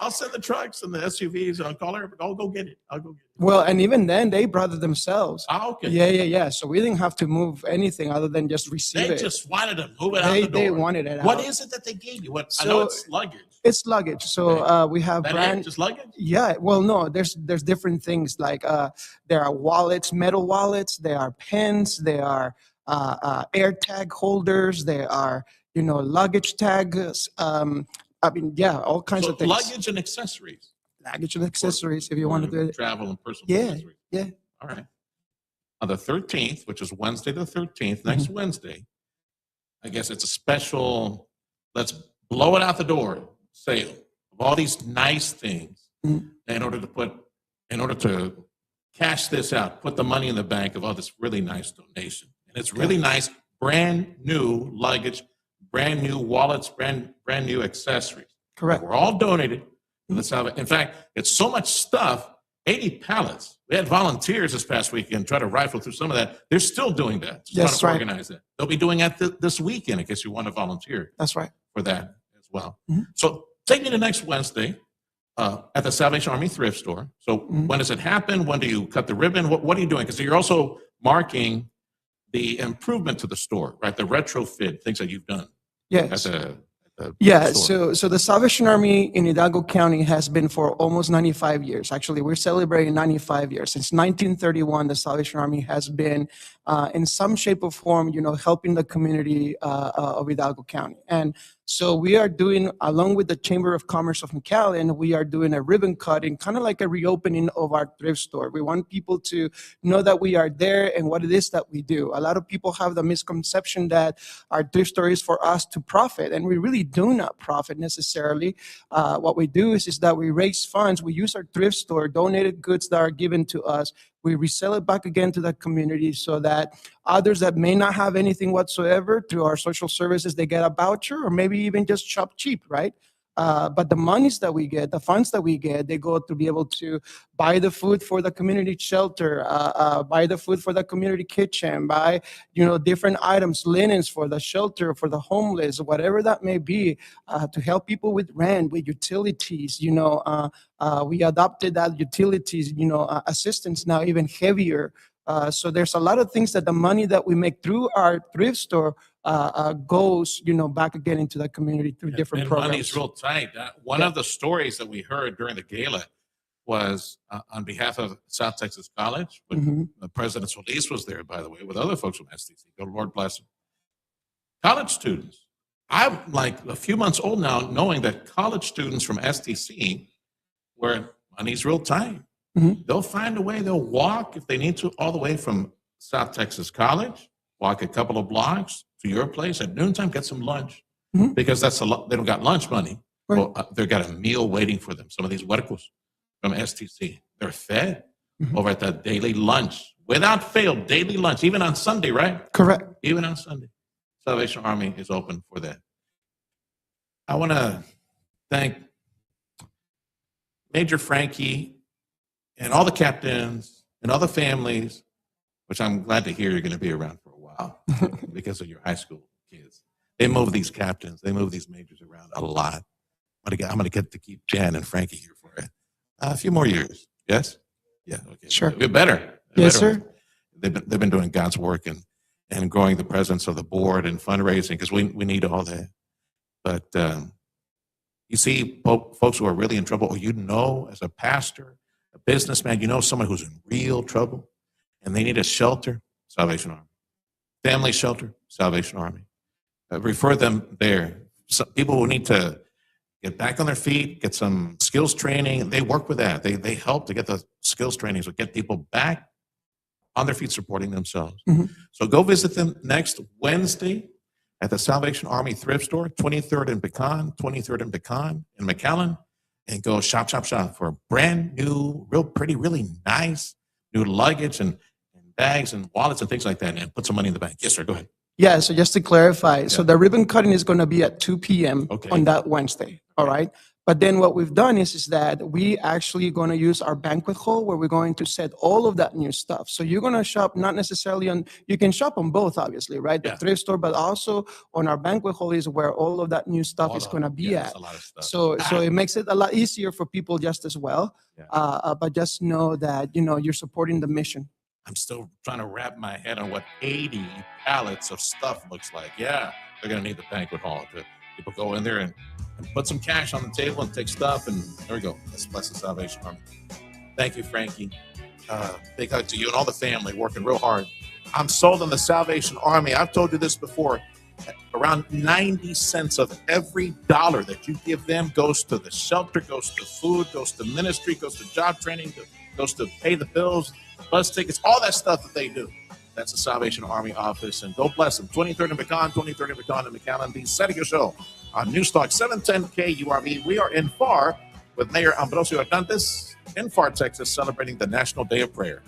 I'll send the trucks and the SUVs. I'll call her. I'll go get it. Well, and even then, they brought it themselves. Oh, okay. Yeah. So we didn't have to move anything other than just receive it. They just wanted to move it out the door. They wanted it out. What is it that they gave you? I know it's luggage. It's luggage. So we have Just luggage? Yeah. Well, no, there's different things like there are wallets, metal wallets. There are pens. There are air tag holders. There are luggage tags. All kinds of things. Luggage and accessories. Luggage and accessories, if you want to do it. Travel and personal accessories. Yeah. All right. On the 13th, which is Wednesday the 13th, next Wednesday, I guess it's a special, let's blow it out the door sale of all these nice things in order to cash this out, put the money in the bank of all this really nice donation. And it's really nice, brand new luggage, brand new wallets, brand new accessories. Correct. We're all donated to the Salvation. In fact, it's so much stuff, 80 pallets. We had volunteers this past weekend try to rifle through some of that. They're still doing that. That's right. Organize that. They'll be doing that this weekend in case you want to volunteer. That's right. For that as well. So take me to next Wednesday at the Salvation Army thrift store. So when does it happen? When do you cut the ribbon? What are you doing? Because you're also marking the improvement to the store, right? The retrofit, things that you've done. Yes. At so the Salvation Army in Hidalgo County has been for almost 95 years. Actually, we're celebrating 95 years. Since 1931, the Salvation Army has been in some shape or form, helping the community of Hidalgo County. And so we are doing, along with the Chamber of Commerce of McAllen, we are doing a ribbon cutting, kind of like a reopening of our thrift store. We want people to know that we are there and what it is that we do. A lot of people have the misconception that our thrift store is for us to profit, and we really do not profit necessarily. What we do is that we raise funds. We use our thrift store, donated goods that are given to us. We resell it back again to the community so that others that may not have anything whatsoever through our social services, they get a voucher or maybe even just shop cheap, right? But the monies that we get, the funds that we get, they go to be able to buy the food for the community shelter, buy the food for the community kitchen, buy, different items, linens for the shelter, for the homeless, whatever that may be, to help people with rent, with utilities. We adopted that utilities, assistance now even heavier. So there's a lot of things that the money that we make through our thrift store goes, back again into the community through different programs. Money's real tight. One of the stories that we heard during the gala was on behalf of South Texas College. President Solis was there, by the way, with other folks from STC. Good Lord bless him. College students. I'm like a few months old now, knowing that college students from STC, where money's real tight, they'll find a way. They'll walk if they need to, all the way from South Texas College, walk a couple of blocks to your place at noontime, get some lunch, because that's a lot. They don't got lunch money. Right. Well, they've got a meal waiting for them. Some of these huercos from STC, they're fed over at that daily lunch, without fail, daily lunch, even on Sunday, right? Correct. Even on Sunday. Salvation Army is open for that. I want to thank Major Frankie and all the captains and all the families, which I'm glad to hear you're going to be around for a while because of your high school kids. They move these captains, they move these majors around a lot. I'm going to get to keep Jan and Frankie here for a few more years. Yes? Yeah, okay. Sure. We're better. Yes, sir. They've been doing God's work and growing the presence of the board and fundraising, because we need all that. But you see folks who are really in trouble, or as a pastor, a businessman, someone who's in real trouble and they need a shelter, Salvation Army. Family shelter, Salvation Army. Refer them there. People who need to get back on their feet, get some skills training. They work with that. They help to get the skills trainings, so get people back on their feet supporting themselves. So go visit them next Wednesday at the Salvation Army Thrift Store, 23rd and Pecan, 23rd and Pecan in McAllen, and go shop for brand new, real pretty, really nice new luggage and bags and wallets and things like that, and put some money in the bank. Yes, sir, go ahead. Yeah, so just to clarify, so the ribbon cutting is going to be at 2 p.m. on that Wednesday, all right? But then what we've done is that we actually going to use our banquet hall where we're going to set all of that new stuff. So you're going to shop not necessarily on, you can shop on both, obviously, right? The thrift store, but also on our banquet hall is where all of that new stuff is going to be at. So it makes it a lot easier for people just as well. But just know that, you're supporting the mission. I'm still trying to wrap my head on what 80 pallets of stuff looks like. Yeah, they're going to need the banquet hall. People go in there and put some cash on the table and take stuff, and there we go. Let's bless the Salvation Army. Thank you, Frankie. Big hug to you and all the family working real hard. I'm sold on the Salvation Army. I've told you this before. Around 90 cents of every dollar that you give them goes to the shelter, goes to food, goes to ministry, goes to job training, goes to pay the bills, bus tickets, all that stuff that they do. That's the Salvation Army office, and go bless them. 23rd and Pecan, 23rd and Pecan in McAllen, the Sergio Show on News Talk 710 KURV. We are in Pharr with Mayor Ambrosio Hernández in Pharr, Texas, celebrating the National Day of Prayer.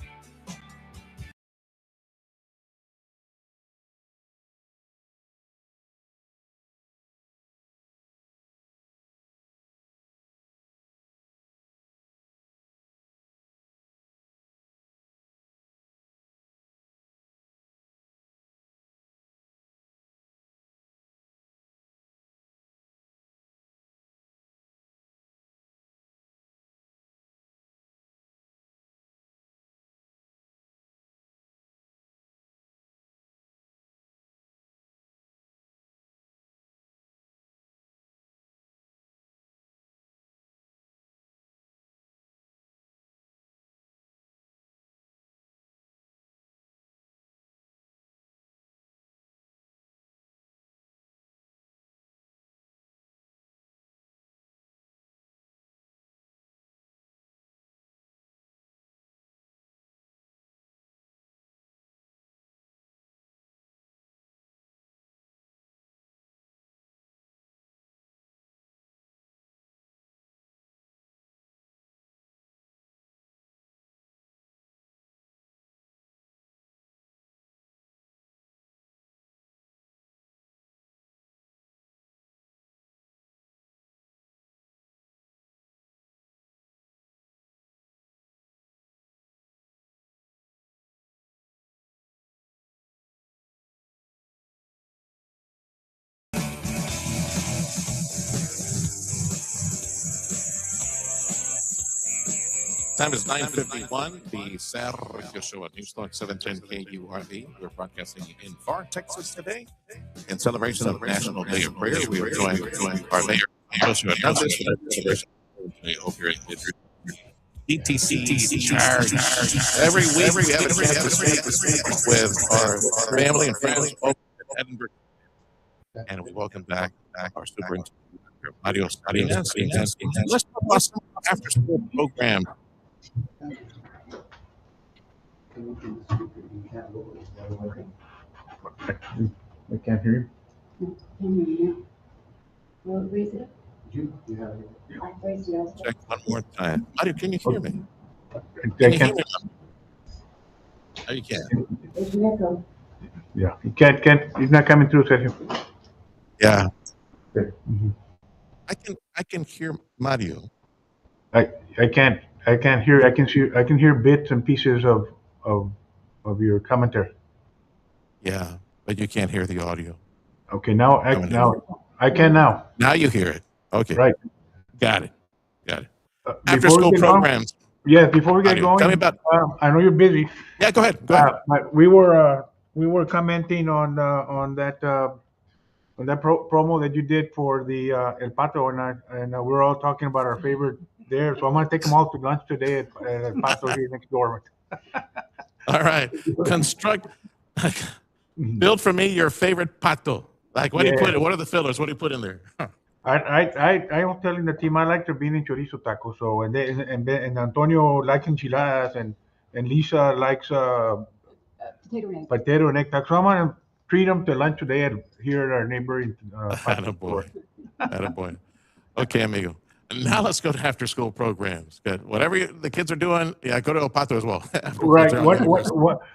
Time is 9:51. The Sergio Show at News Talk 710 KURV. We're broadcasting in Pharr, Texas today in celebration of National Day of Prayer. We are joined our mayor, Sergio Hernández. I hope you're ETC charge. Every week we have a chance to speak with our family and friends in Edinburgh. And we welcome back our superintendent, Mario Salinas. Let's talk about some after-school program. I can't hear you. Check one more time. Mario, can you hear me? I can't. Oh, you can. Yeah, he can't. He's not coming through, Sergio. Yeah. I can hear Mario. I can't hear. I can hear bits and pieces of your commentary. Yeah, but you can't hear the audio. Okay, now I can now. Now you hear it. Okay. Right. Got it. After school programs. Before we get going, tell me about. I know you're busy. Yeah, go ahead. We were commenting on that promo that you did for the El Pato, and we're all talking about our favorite there. So I'm gonna take them all to lunch today at El Pato here next door. All right. Build for me your favorite pato. Like, what do you put? What are the fillers? What do you put in there? I was telling the team I like the bean and chorizo tacos. So and Antonio likes enchiladas and Lisa likes potato and egg tacos. So I'm gonna treat them to lunch today here at our neighboring Attaboy. Attaboy. Okay, amigo. Now let's go to after school programs. Good. Whatever the kids are doing, yeah, go to El Pato as well. Right.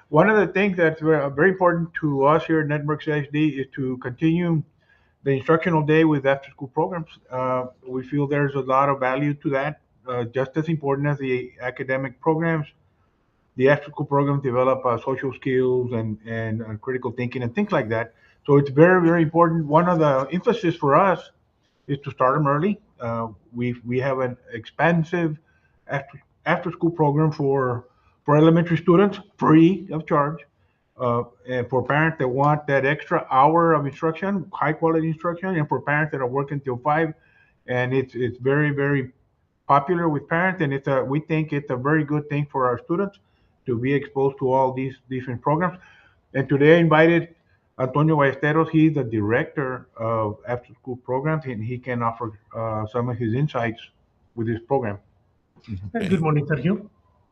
One of the things that's very important to us here at Network CISD is to continue the instructional day with after school programs. We feel there's a lot of value to that, just as important as the academic programs. The after school programs develop social skills and critical thinking and things like that. So it's very, very important. One of the emphasis for us is to start them early. We have an expansive after school program for elementary students, free of charge, and for parents that want that extra hour of instruction, high quality instruction, and for parents that are working till 5, and it's very, very popular with parents, and we think it's a very good thing for our students to be exposed to all these different programs. And today I invited Antonio Ballesteros. He's the director of after school programs, and he can offer some of his insights with this program. Okay. Good morning, Sergio.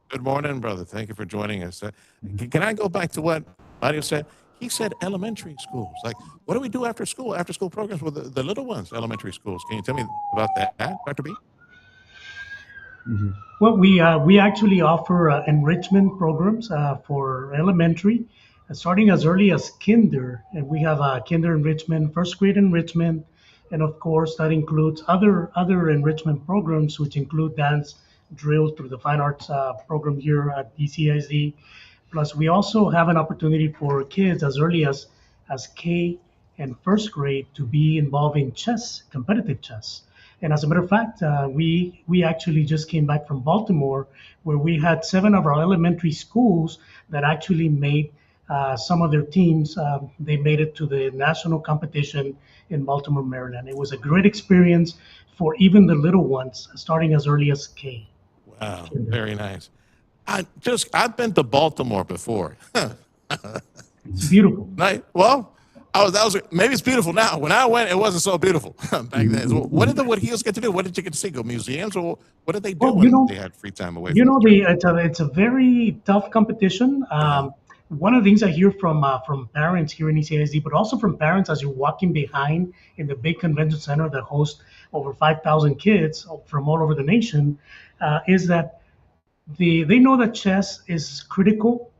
Good morning, brother. Thank you for joining us. Can I go back to what Mario said? He said elementary schools. Like, what do we do after school? After school programs with the little ones, elementary schools. Can you tell me about that, Dr. B? Well, we actually offer enrichment programs for elementary, starting as early as kinder. And we have kinder enrichment, first grade enrichment, and of course that includes other enrichment programs, which include dance, drill through the fine arts program here at DCISD. Plus, we also have an opportunity for kids as early as K and first grade to be involved in chess, competitive chess. And as a matter of fact, we actually just came back from Baltimore, where we had 7 of our elementary schools that actually made some of their teams. They made it to the national competition in Baltimore, Maryland. It was a great experience for even the little ones, starting as early as K. Wow, very nice. I've been to Baltimore before. It's beautiful. Well, maybe it's beautiful now. When I went, it wasn't so beautiful back then. So what did the Woodheels get to do? What did you get to see? Go museums, or what did they do when they had free time away? It's a very tough competition. One of the things I hear from parents here in ECISD, but also from parents as you're walking behind in the big convention center that hosts over 5,000 kids from all over the nation, is that they know that chess is critical.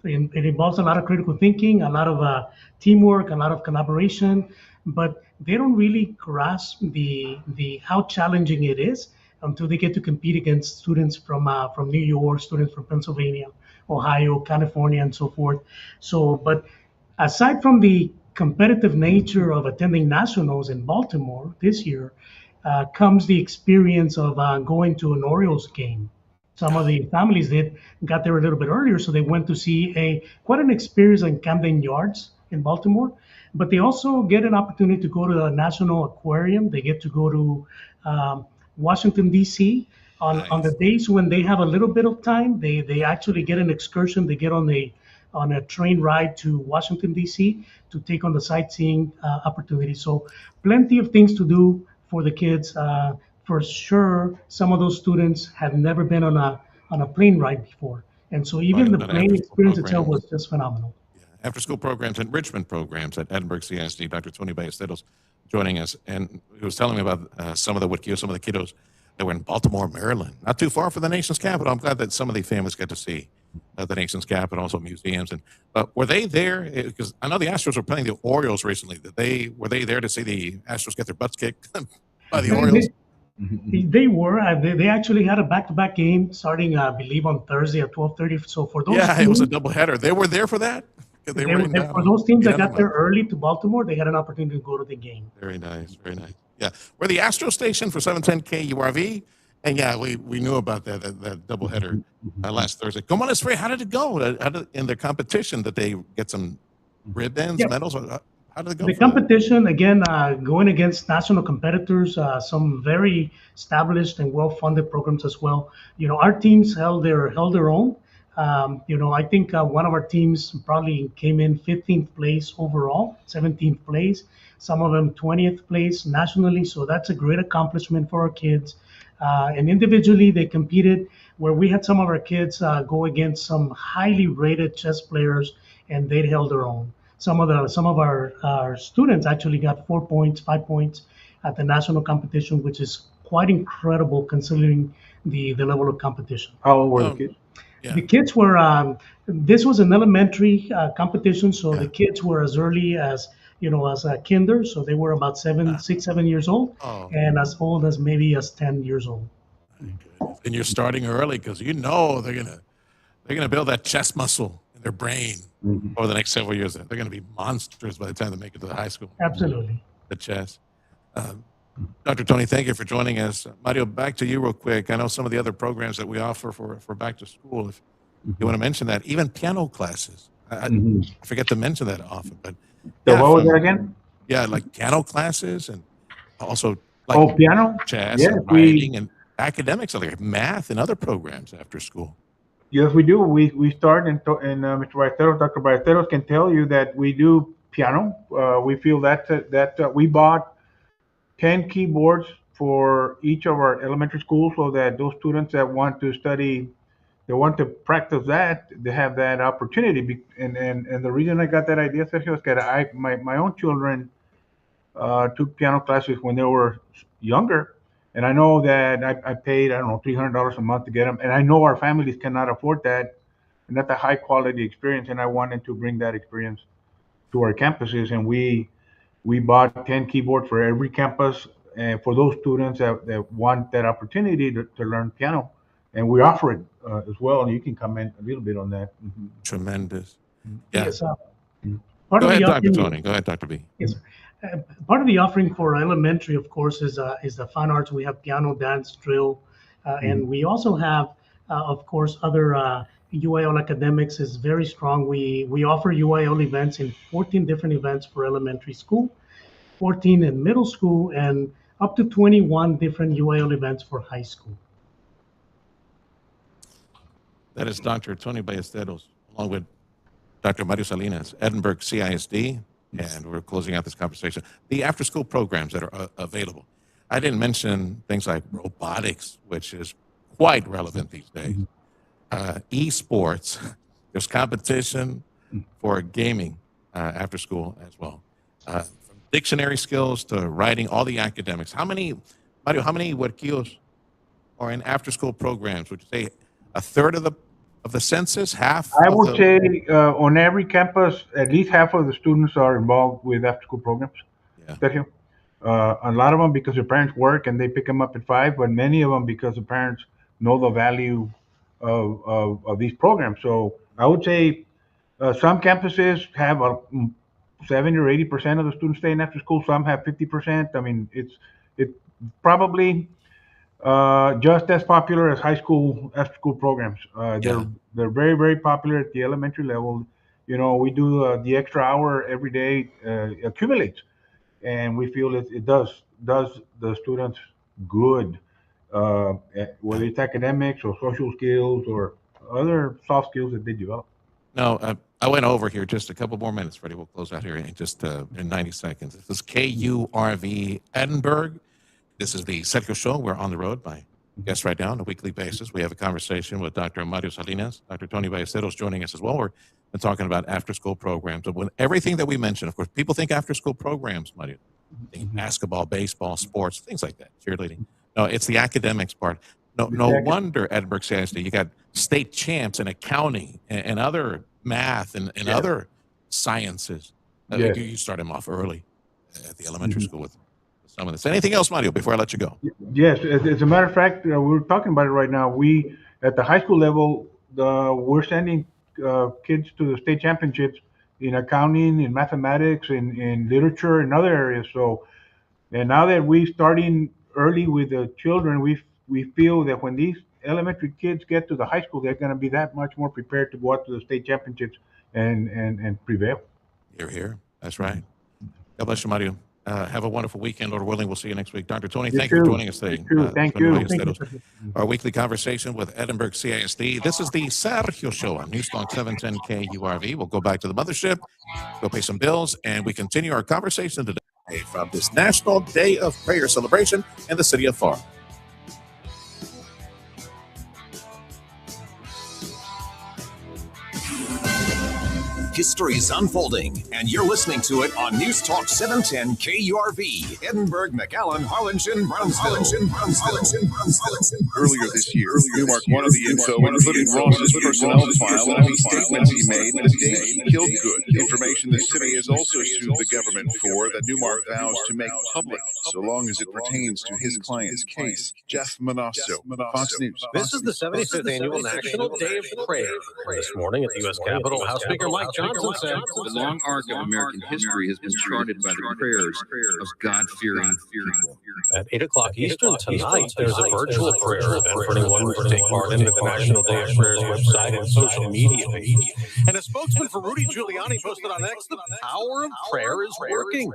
It involves a lot of critical thinking, a lot of teamwork, a lot of collaboration, but they don't really grasp the how challenging it is until they get to compete against students from New York, students from Pennsylvania, Ohio, California, and so forth. So, but aside from the competitive nature of attending nationals in Baltimore this year, comes the experience of going to an Orioles game. Some of the families got there a little bit earlier, so they went to see quite an experience in Camden Yards in Baltimore. But they also get an opportunity to go to the National Aquarium. They get to go to Washington, D.C. On the days when they have a little bit of time. They actually get an excursion. They get on a train ride to Washington, D.C. to take on the sightseeing opportunity. So plenty of things to do for the kids. For sure, some of those students have never been on a plane ride before, and so even the plane experience itself was just phenomenal. After school programs, enrichment programs at Edinburgh CSD. Dr. Tony Ballesteros joining us, and he was telling me about some of the kiddos that were in Baltimore, Maryland, not too far from the nation's capital. I'm glad that some of the families get to see the nation's capital, also museums. And were they there? Because I know the Astros were playing the Orioles recently. Were they there to see the Astros get their butts kicked by the Orioles? They were. They actually had a back-to-back game starting, I believe, on Thursday at 12:30. So for those it was a doubleheader. They were there for that? For those teams that got there early to Baltimore, they had an opportunity to go to the game. Very nice, very nice. Yeah, we're the Astro station for 710 KURV, and we knew about that doubleheader last Thursday. Come on, it's free. How did it go? In the competition, did they get some ribbons, medals? How did it go? The competition, again, going against national competitors, some very established and well-funded programs as well. Our teams held their own. I think one of our teams probably came in 15th place overall, 17th place, some of them 20th place nationally. So that's a great accomplishment for our kids. And individually, they competed where we had some of our kids go against some highly rated chess players, and they held their own. Some of our students actually got 4 points, 5 points at the national competition, which is quite incredible considering the level of competition. How old were the kids? The kids were, this was an elementary competition, so the kids were as early as, as a kinder, so they were about 6, 7 years old, and as old as maybe as 10 years old. And you're starting early because they're gonna build that chess muscle in their brain over the next several years. They're gonna be monsters by the time they make it to the high school. Absolutely. The chess. Dr. Tony, thank you for joining us. Mario, back to you real quick. I know some of the other programs that we offer for back to school. If you want to mention that, even piano classes. I forget to mention that often, but what was that again? Yeah, like piano classes and also like piano, chess, and writing, and academics, like math and other programs after school. Yes, we do. We start, and Mr. Ballesteros, Dr. Ballesteros can tell you that we do piano. We feel that we bought 10 keyboards for each of our elementary schools so that those students that want to study, they want to practice that, they have that opportunity. And the reason I got that idea, Sergio, is that my own children took piano classes when they were younger. And I know that I paid, I don't know, $300 a month to get them. And I know our families cannot afford that. And that's a high quality experience. And I wanted to bring that experience to our campuses. And we bought 10 keyboards for every campus and for those students that want that opportunity to learn piano. And we offer it as well. And you can comment a little bit on that. Tremendous. Yeah. Yes, Go ahead, Dr. Tony. Go ahead, Dr. B. Yes, part of the offering for elementary, of course, is the fine arts. We have piano, dance, drill, and we also have, of course, other UIL academics is very strong. We offer UIL events in 14 different events for elementary school, 14 in middle school, and up to 21 different UIL events for high school. That is Dr. Tony Ballesteros, along with Dr. Mario Salinas, Edinburgh CISD, and we're closing out this conversation. The after-school programs that are available. I didn't mention things like robotics, which is quite relevant these days. Esports, there's competition for gaming after school as well. From dictionary skills to writing, all the academics. Mario, how many huerquillos are in after-school programs? Would you say a third of the census, half? I would say on every campus, at least half of the students are involved with after-school programs. Yeah. A lot of them because their parents work and they pick them up at 5, but many of them because the parents know the value of these programs. So I would say some campuses have 70 or 80% of the students staying after school. Some have 50%. I mean, it's probably just as popular as high school after school programs. They're very, very popular at the elementary level. We do the extra hour every day accumulates, and we feel it does the students good, whether it's academics or social skills or other soft skills that they develop. No, I went over here just a couple more minutes, Freddie. We'll close out here in just in 90 seconds. This is KURV Edinburgh. This is the Sergio Show. We're on the road by guests right now on a weekly basis. We have a conversation with Dr. Mario Salinas, Dr. Tony Ballesteros joining us as well. We're talking about after-school programs. With everything that we mentioned, of course, people think after-school programs, Mario, think basketball, baseball, sports, things like that, cheerleading. No, it's the academics part. No wonder Edinburgh CISD, you got state champs in accounting and other math and other sciences. You start them off early at the elementary school with some of this. Anything else, Mario, before I let you go? Yes, as a matter of fact, we're talking about it right now. We, at the high school level, we're sending kids to the state championships in accounting, in mathematics, in literature, and other areas. So, and now that we're starting early with the children, we feel that when these elementary kids get to the high school, they're going to be that much more prepared to go out to the state championships and prevail. You're here. That's right. God bless you, Mario. Have a wonderful weekend, Lord willing. We'll see you next week. Dr. Tony, You thank you for too. joining us today. You too. Thank you. Our weekly conversation with Edinburgh CISD. This is the Sergio Show on Newstalk 710 KURV. We'll go back to the mothership, go pay some bills, and we continue our conversation today from this National Day of Prayer celebration in the city of Pharr. History is unfolding, and you're listening to it on News Talk 710 KURV, Edinburgh, McAllen, Harlingen, Brownsville. Earlier this year, Newmark wanted the info, including Ross's personnel file and any statements he made the day he killed Good. Information the city has also sued the government for that Newmark vows to make public, so long as it pertains to his client's case. Jeff Manasso, Fox News. This is the 75th Annual National Day of Prayer. This morning at the U.S. Capitol, House Speaker Mike Johnson said, "The long arc of American history has been charted by the prayers of God-fearing people." At 8 o'clock Eastern tonight, there's a virtual prayer event for anyone who can take part in at the National Day of Prayer's website and social media page. And a spokesman for Rudy Giuliani posted on X, the power of prayer is working,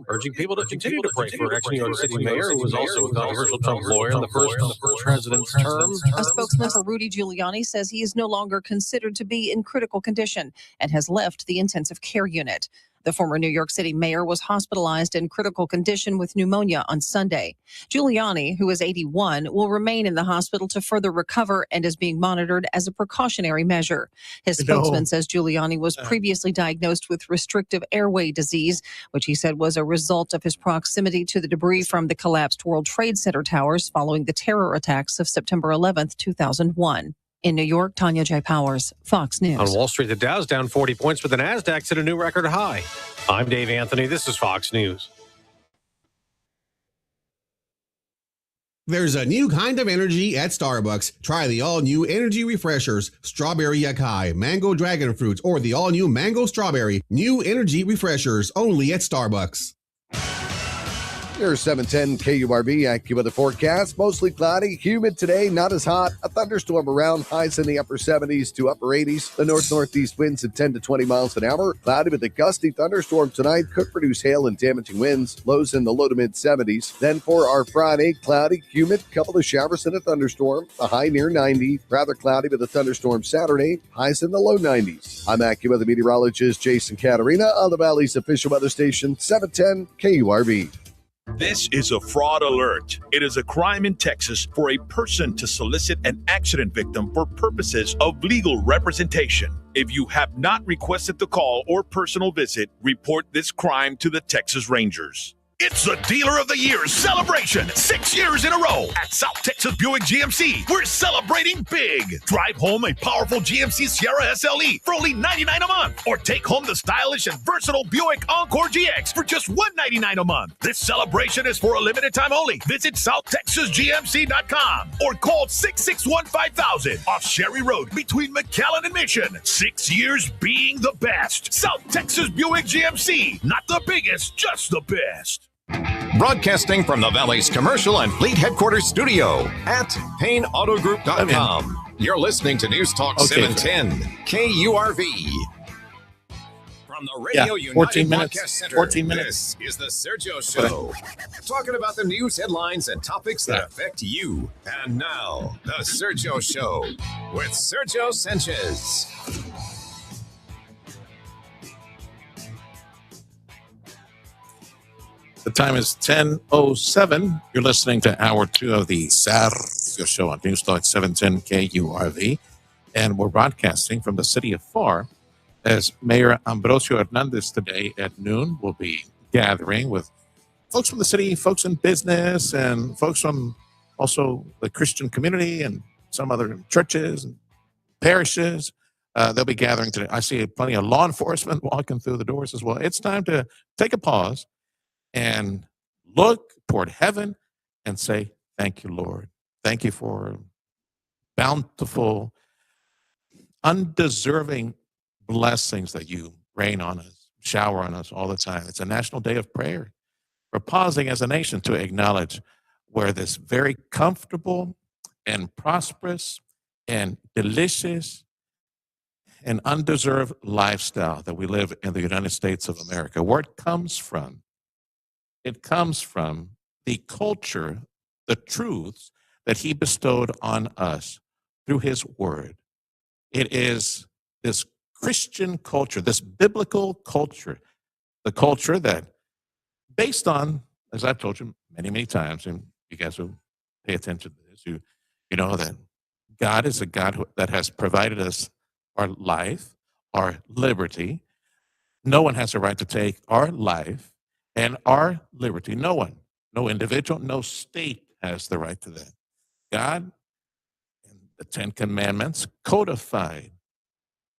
urging people to continue to pray for ex-New York City mayor, who was also a controversial Trump lawyer in the first president's term. A spokesman for Rudy Giuliani says he is no longer considered to be in critical condition and has left the intensive care unit. The former New York City mayor was hospitalized in critical condition with pneumonia on Sunday. Giuliani, who is 81, will remain in the hospital to further recover and is being monitored as a precautionary measure. His spokesman says Giuliani was previously diagnosed with restrictive airway disease, which he said was a result of his proximity to the debris from the collapsed World Trade Center towers following the terror attacks of September 11th, 2001. In New York, Tanya J. Powers, Fox News. On Wall Street, the Dow's down 40 points, but the Nasdaq's at a new record high. I'm Dave Anthony. This is Fox News. There's a new kind of energy at Starbucks. Try the all-new energy refreshers, strawberry acai, mango dragon fruits, or the all-new mango strawberry. New energy refreshers only at Starbucks. Here's 710 KURV AccuWeather forecast. Mostly cloudy, humid today, not as hot. A thunderstorm around, highs in the upper 70s to upper 80s. The north-northeast winds at 10 to 20 miles an hour. Cloudy with a gusty thunderstorm tonight. Could produce hail and damaging winds. Lows in the low to mid 70s. Then for our Friday, cloudy, humid, couple of showers and a thunderstorm. A high near 90. Rather cloudy with a thunderstorm Saturday. Highs in the low 90s. I'm AccuWeather meteorologist Jason Caterina on the Valley's official weather station, 710 KURV. This is a fraud alert. It is a crime in Texas for a person to solicit an accident victim for purposes of legal representation. If you have not requested the call or personal visit, report this crime to the Texas Rangers. It's the Dealer of the Year celebration, 6 years in a row at South Texas Buick GMC. We're celebrating big. Drive home a powerful GMC Sierra SLE for only $99 a month, or take home the stylish and versatile Buick Encore GX for just $199 a month. This celebration is for a limited time only. Visit SouthTexasGMC.com or call 661-5000 off Sherry Road between McAllen and Mission. 6 years being the best. South Texas Buick GMC, not the biggest, just the best. Broadcasting from the Valley's commercial and fleet headquarters studio at PayneAutoGroup.com. You're listening to News Talk 710 KURV. From the Radio United 14 Broadcast minutes. Center, 14 minutes. This is the Sergio Show. Talking about the news headlines and topics that affect you. And now, the Sergio Show with Sergio Sanchez. The time is 10:07. You're listening to Hour 2 of the Sergio Show on Newstalk 710 KURV. And we're broadcasting from the city of Pharr as Mayor Ambrosio Hernandez today at noon will be gathering with folks from the city, folks in business, and folks from also the Christian community and some other churches and parishes. They'll be gathering today. I see plenty of law enforcement walking through the doors as well. It's time to take a pause and look toward heaven and say, thank you, Lord. Thank you for bountiful, undeserving blessings that you rain on us, shower on us all the time. It's a national day of prayer. We're pausing as a nation to acknowledge where this very comfortable and prosperous and delicious and undeserved lifestyle that we live in the United States of America, where it comes from. It comes from the culture, the truths that he bestowed on us through his word. It is this Christian culture, this biblical culture, the culture that, based on, as I've told you many, many times, and you guys who pay attention to this, you know that God is a God that has provided us our life, our liberty. No one has a right to take our life and our liberty. No one, no individual, no state has the right to that. God, in the Ten Commandments, codified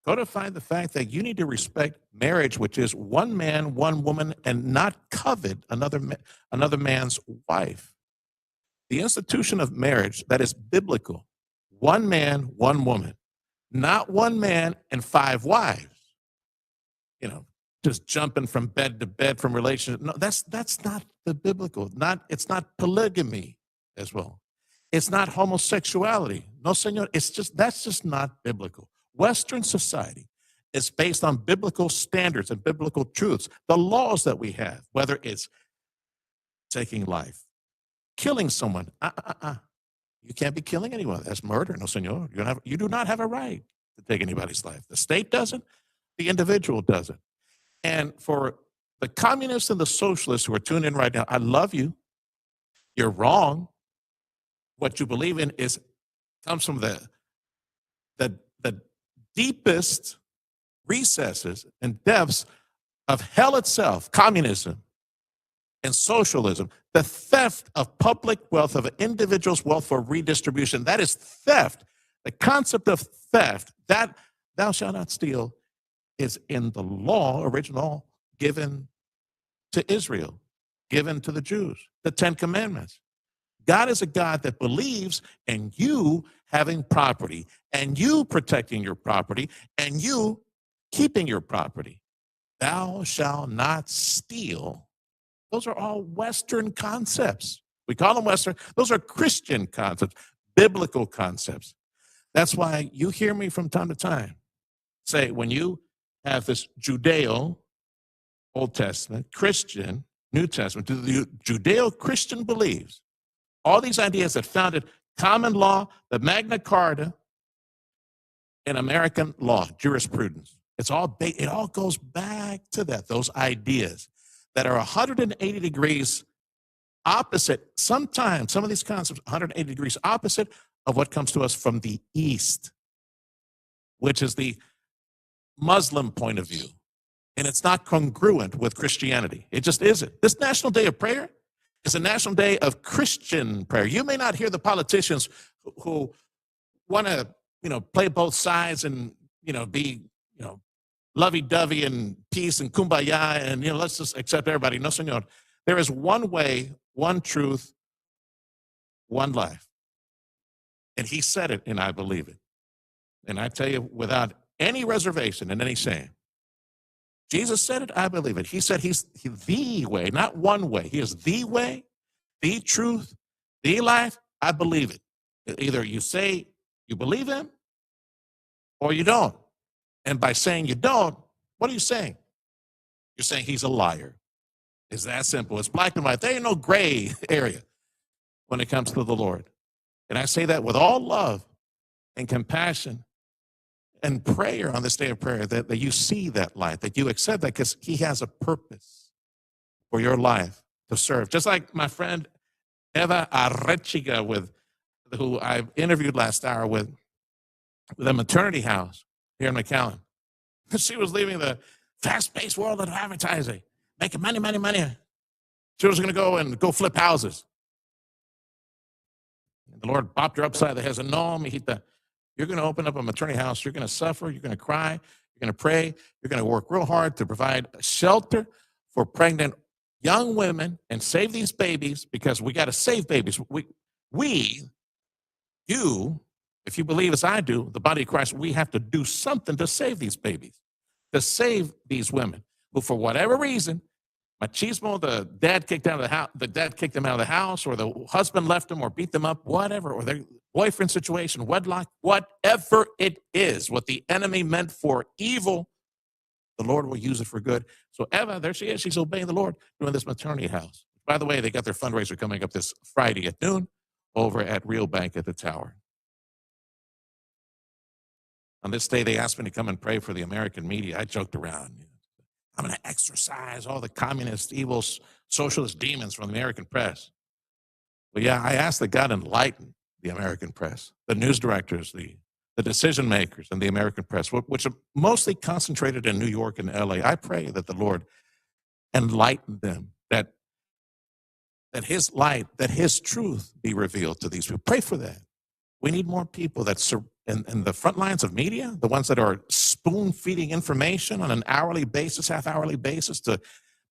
the fact that you need to respect marriage, which is one man, one woman, and not covet another man's wife. The institution of marriage that is biblical, one man, one woman, not one man and 5 wives. You know, just jumping from bed to bed from relationship. No, that's not the biblical. It's not polygamy as well. It's not homosexuality. No, senor. That's just not biblical. Western society is based on biblical standards and biblical truths. The laws that we have, whether it's taking life, killing someone, you can't be killing anyone. That's murder. No, senor. You do not have a right to take anybody's life. The state doesn't. The individual doesn't. And for the communists and the socialists who are tuned in right now, I love you. You're wrong. What you believe in comes from the deepest recesses and depths of hell itself, communism and socialism, the theft of public wealth, of an individual's wealth for redistribution. That is theft. The concept of theft, that thou shalt not steal, is in the law, original, given to Israel, given to the Jews, the 10 Commandments. God is a God that believes in you having property and you protecting your property and you keeping your property. Thou shalt not steal. Those are all Western concepts. We call them Western. Those are Christian concepts, biblical concepts. That's why you hear me from time to time say, when you have this Judeo, Old Testament, Christian, New Testament, the Judeo-Christian beliefs, all these ideas that founded common law, the Magna Carta, and American law, jurisprudence. It all goes back to that, those ideas that are 180 degrees opposite, sometimes, some of these concepts, 180 degrees opposite of what comes to us from the East, which is the Muslim point of view. And it's not congruent with Christianity. It just isn't. This National Day of Prayer is a national day of Christian prayer. You may not hear the politicians who want to, play both sides and, be, lovey-dovey and peace and kumbaya and, let's just accept everybody. No, senor. There is one way, one truth, one life. And he said it, and I believe it. And I tell you, without any reservation and any shame, Jesus said it, I believe it. He said he's the way, not one way. He is the way, the truth, the life. I believe it. Either you say you believe him or you don't. And by saying you don't, what are you saying? You're saying he's a liar. It's that simple. It's black and white. There ain't no gray area when it comes to the Lord. And I say that with all love and compassion and prayer on this day of prayer, that you see that light, that you accept that, because he has a purpose for your life to serve. Just like my friend Eva Arechiga, who I interviewed last hour with a maternity house here in McAllen. She was leaving the fast-paced world of advertising, making money. She was going to go flip houses. And the Lord bopped her upside the head and said, no, mijita, you're going to open up a maternity house. You're going to suffer. You're going to cry. You're going to pray. You're going to work real hard to provide shelter for pregnant young women and save these babies, because we got to save babies. You, if you believe as I do, the body of Christ, we have to do something to save these babies, to save these women who, for whatever reason, machismo, the dad kicked them out of the house, or the husband left them or beat them up, whatever, or their boyfriend situation, wedlock, whatever it is, what the enemy meant for evil, the Lord will use it for good. So Eva, there she is. She's obeying the Lord doing this maternity house. By the way, they got their fundraiser coming up this Friday at noon over at Real Bank at the Tower. On this day, they asked me to come and pray for the American media. I joked around. I'm going to exorcise all the communist, evil, socialist demons from the American press. But yeah, I asked that God enlighten the American press, the news directors, the decision makers in the American press, which are mostly concentrated in New York and LA. I pray that the Lord enlighten them, that his light, that his truth be revealed to these people. Pray for that. We need more people that in the front lines of media, the ones that are spoon-feeding information on an hourly basis, half-hourly basis to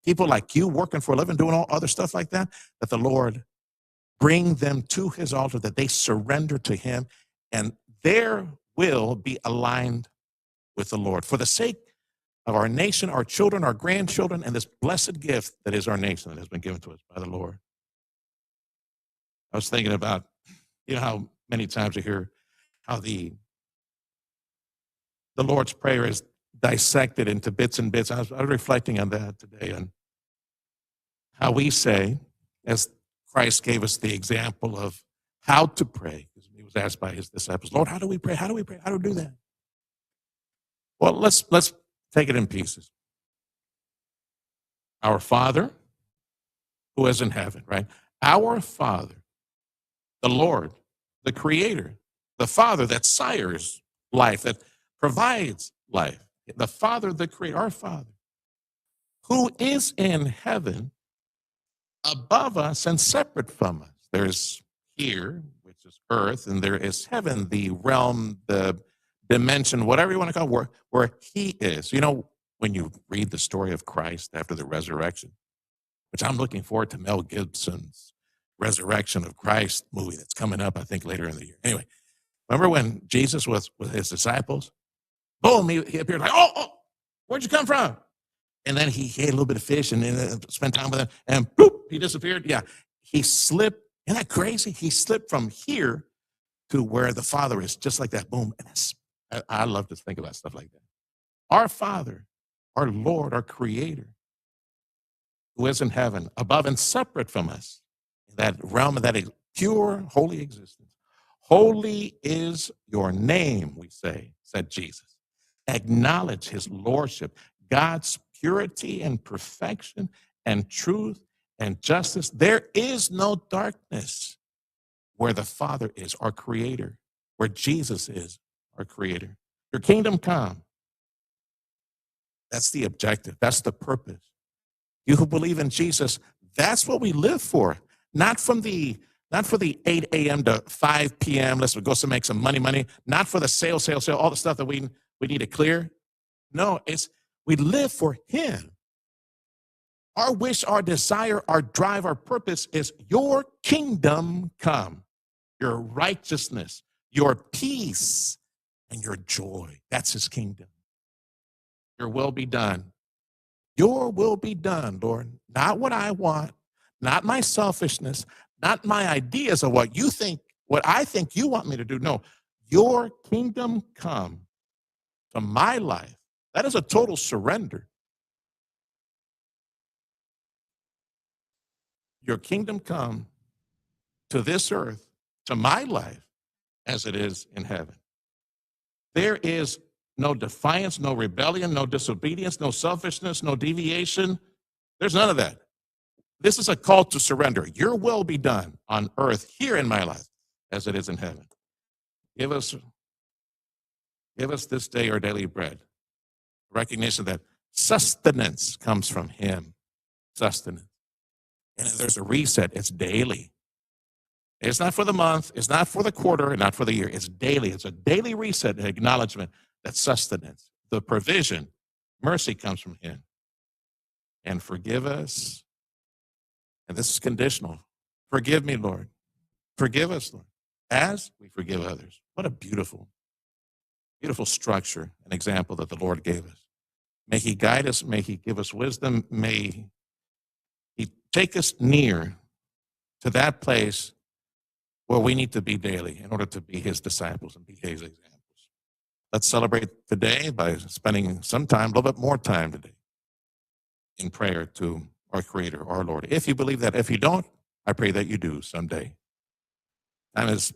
people like you working for a living, doing all other stuff like that, that the Lord bring them to his altar, that they surrender to him, and their will be aligned with the Lord. For the sake of our nation, our children, our grandchildren, and this blessed gift that is our nation that has been given to us by the Lord. I was thinking about, how many times you hear how the Lord's Prayer is dissected into bits and bits. I was reflecting on that today and how we say, as Christ gave us the example of how to pray, because he was asked by his disciples, Lord, how do we pray? How do we pray? How do we do that? Well, let's take it in pieces. Our Father, who is in heaven, right? Our Father, the Lord, the Creator, the Father that sires life, that provides life, the Father, the Creator, our Father, who is in heaven above us and separate from us. There's here, which is earth, and there is heaven, the realm, the dimension, whatever you want to call it, where he is. When you read the story of Christ after the resurrection, which I'm looking forward to Mel Gibson's Resurrection of Christ movie that's coming up, I think, later in the year. Anyway, remember when Jesus was with his disciples? Boom, he appeared like, oh, where'd you come from? And then he ate a little bit of fish and spent time with them, and boop, he disappeared. Yeah, he slipped. Isn't that crazy? He slipped from here to where the Father is, just like that. Boom. And I love to think about stuff like that. Our Father, our Lord, our Creator, who is in heaven, above and separate from us, in that realm of that pure, holy existence. Holy is your name, we say, said Jesus. Acknowledge his lordship, God's purity and perfection and truth and justice. There is no darkness where the Father is, our Creator, where Jesus is, our Creator. Your kingdom come. That's the objective. That's the purpose. You who believe in Jesus, that's what we live for. Not for the 8 a.m. to 5 p.m. Let's go to make some money. Not for the sale, all the stuff that we need to clear. No, we live for him. Our wish, our desire, our drive, our purpose is your kingdom come, your righteousness, your peace, and your joy. That's his kingdom. Your will be done. Your will be done, Lord. Not what I want, not my selfishness, not my ideas of what I think you want me to do. No, your kingdom come to my life. That is a total surrender. Your kingdom come to this earth, to my life, as it is in heaven. There is no defiance, no rebellion, no disobedience, no selfishness, no deviation. There's none of that. This is a call to surrender. Your will be done on earth here in my life as it is in heaven. Give us this day our daily bread. Recognition that sustenance comes from him. Sustenance. And if there's a reset, it's daily. It's not for the month. It's not for the quarter. And not for the year. It's daily. It's a daily reset and acknowledgement that sustenance, the provision, mercy comes from him. And forgive us. And this is conditional. Forgive me, Lord. Forgive us, Lord, as we forgive others. What a beautiful, beautiful structure and example that the Lord gave us. May he guide us. May he give us wisdom. May he take us near to that place where we need to be daily in order to be his disciples and be his examples. Let's celebrate today by spending some time, a little bit more time today, in prayer to our Creator, our Lord. If you believe that, if you don't, I pray that you do someday. Time is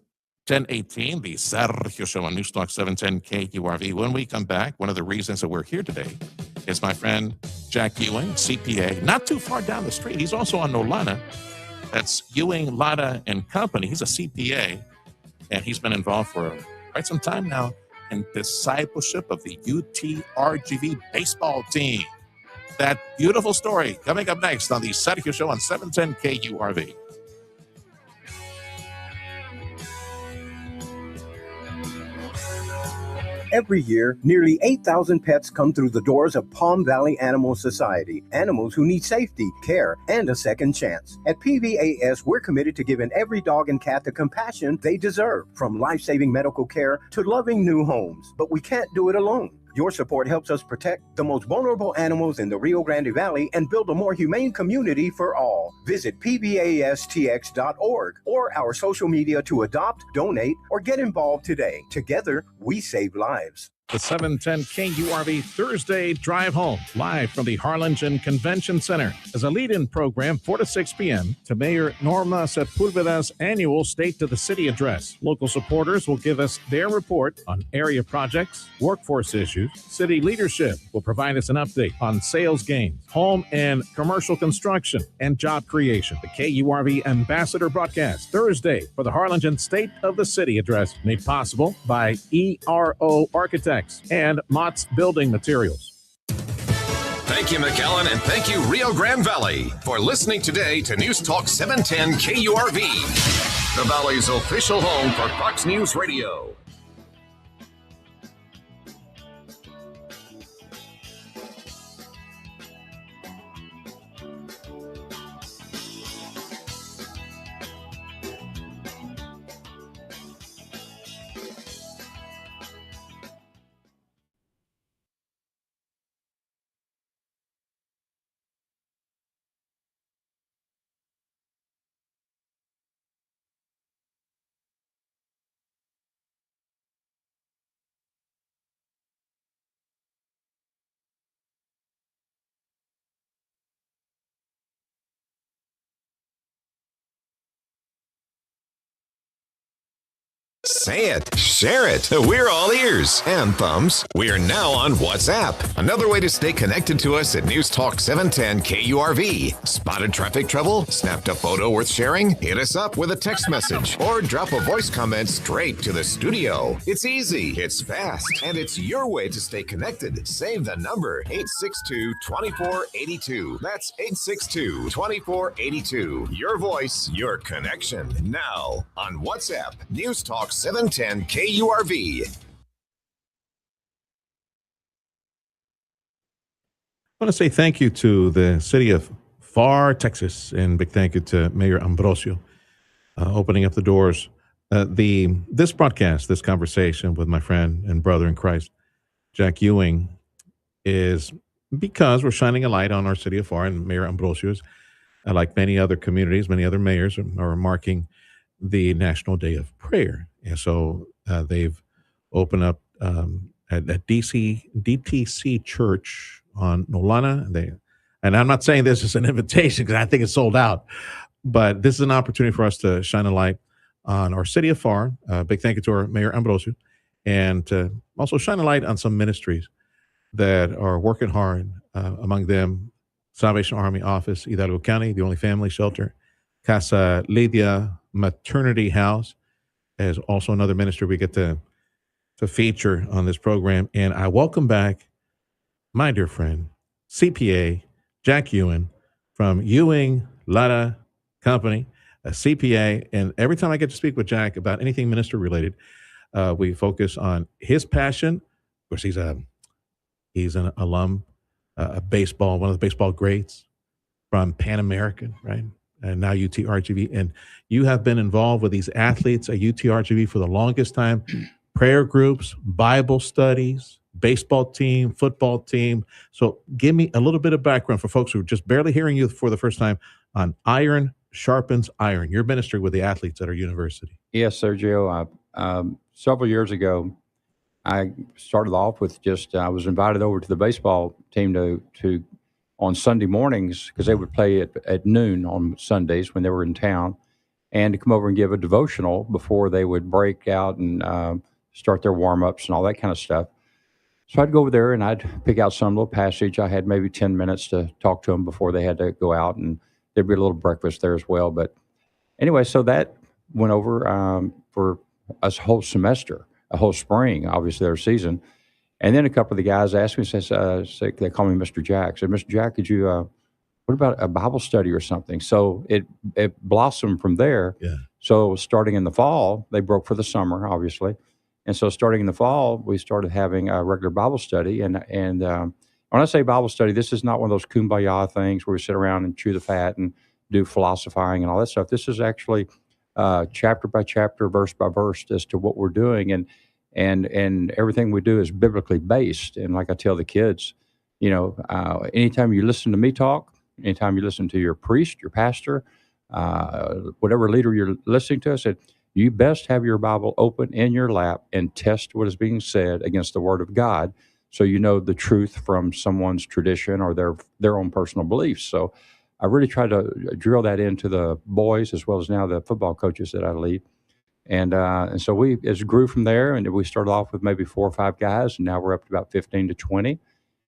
10:18, the Sergio Show on Newstalk 710 KURV. When we come back, one of the reasons that we're here today is my friend Jack Ewing, CPA, not too far down the street. He's also on Nolana. That's Ewing, Lada, and Company. He's a CPA, and he's been involved for quite some time now in discipleship of the UTRGV baseball team. That beautiful story coming up next on the Sergio Show on 710 KURV. Every year, nearly 8,000 pets come through the doors of Palm Valley Animal Society. Animals who need safety, care, and a second chance. At PVAS, we're committed to giving every dog and cat the compassion they deserve, from life-saving medical care to loving new homes. But we can't do it alone. Your support helps us protect the most vulnerable animals in the Rio Grande Valley and build a more humane community for all. Visit pvastx.org or our social media to adopt, donate, or get involved today. Together, we save lives. The 710 KURV Thursday Drive Home, live from the Harlingen Convention Center, as a lead-in program 4 to 6 p.m. to Mayor Norma Sepulveda's annual State to the City address. Local supporters will give us their report on area projects, workforce issues. City leadership will provide us an update on sales gains, home and commercial construction, and job creation. The KURV Ambassador broadcast Thursday for the Harlingen State of the City address, made possible by ERO Architects and Mott's Building Materials. Thank you, McAllen, and thank you, Rio Grande Valley, for listening today to News Talk 710 KURV, the Valley's official home for Fox News Radio. Say it, share it. We're all ears and thumbs. We are now on WhatsApp. Another way to stay connected to us at News Talk 710 KURV. Spotted traffic trouble? Snapped a photo worth sharing? Hit us up with a text message or drop a voice comment straight to the studio. It's easy, it's fast, and it's your way to stay connected. Save the number 862-2482. That's 862-2482. Your voice, your connection. Now on WhatsApp, News Talk 710 KURV. I want to say thank you to the city of Pharr, Texas, and big thank you to Mayor Ambrosio opening up the doors. This broadcast, this conversation with my friend and brother in Christ, Jack Ewing, is because we're shining a light on our city of Pharr, and Mayor Ambrosio is, like many other communities, many other mayors, are marking the National Day of Prayer. And so they've opened up at DTC Church on Nolana. And I'm not saying this is an invitation because I think it's sold out, but this is an opportunity for us to shine a light on our city of Pharr. Big thank you to our Mayor Ambrosio, and to also shine a light on some ministries that are working hard, among them Salvation Army Office, Hidalgo County, the Only Family Shelter, Casa Lydia Maternity House, as also another ministry we get to feature on this program. And I welcome back my dear friend, CPA Jack Ewing from Ewing Lada Company, a CPA. And every time I get to speak with Jack about anything minister related, we focus on his passion. Of course, he's an alum, baseball, one of the baseball greats from Pan American, right? And now UTRGV. And you have been involved with these athletes at UTRGV for the longest time. Prayer groups, Bible studies, baseball team, football team. So give me a little bit of background for folks who are just barely hearing you for the first time on Iron Sharpens Iron, your ministry with the athletes at our university. Yes, Sergio. Several years ago, I started off with I was invited over to the baseball team to on Sunday mornings, because they would play at noon on Sundays when they were in town, and to come over and give a devotional before they would break out and start their warm-ups and all that kind of stuff. So I'd go over there and I'd pick out some little passage. I had maybe 10 minutes to talk to them before they had to go out, and there'd be a little breakfast there as well. But anyway, so that went over for a whole semester, a whole spring, obviously their season. And then a couple of the guys asked me, they call me Mr. Jack. Said, Mr. Jack, could you, what about a Bible study or something? So it blossomed from there. Yeah. So starting in the fall, they broke for the summer, obviously. And so starting in the fall, we started having a regular Bible study. And when I say Bible study, this is not one of those kumbaya things where we sit around and chew the fat and do philosophizing and all that stuff. This is actually chapter by chapter, verse by verse as to what we're doing. And everything we do is biblically based. And like I tell the kids, anytime you listen to me talk, anytime you listen to your priest, your pastor, whatever leader you're listening to, I said, you best have your Bible open in your lap and test what is being said against the Word of God, so you know the truth from someone's tradition or their own personal beliefs. So I really try to drill that into the boys as well as now the football coaches that I lead. And so we grew from there, and we started off with maybe 4 or 5 guys, and now we're up to about 15 to 20.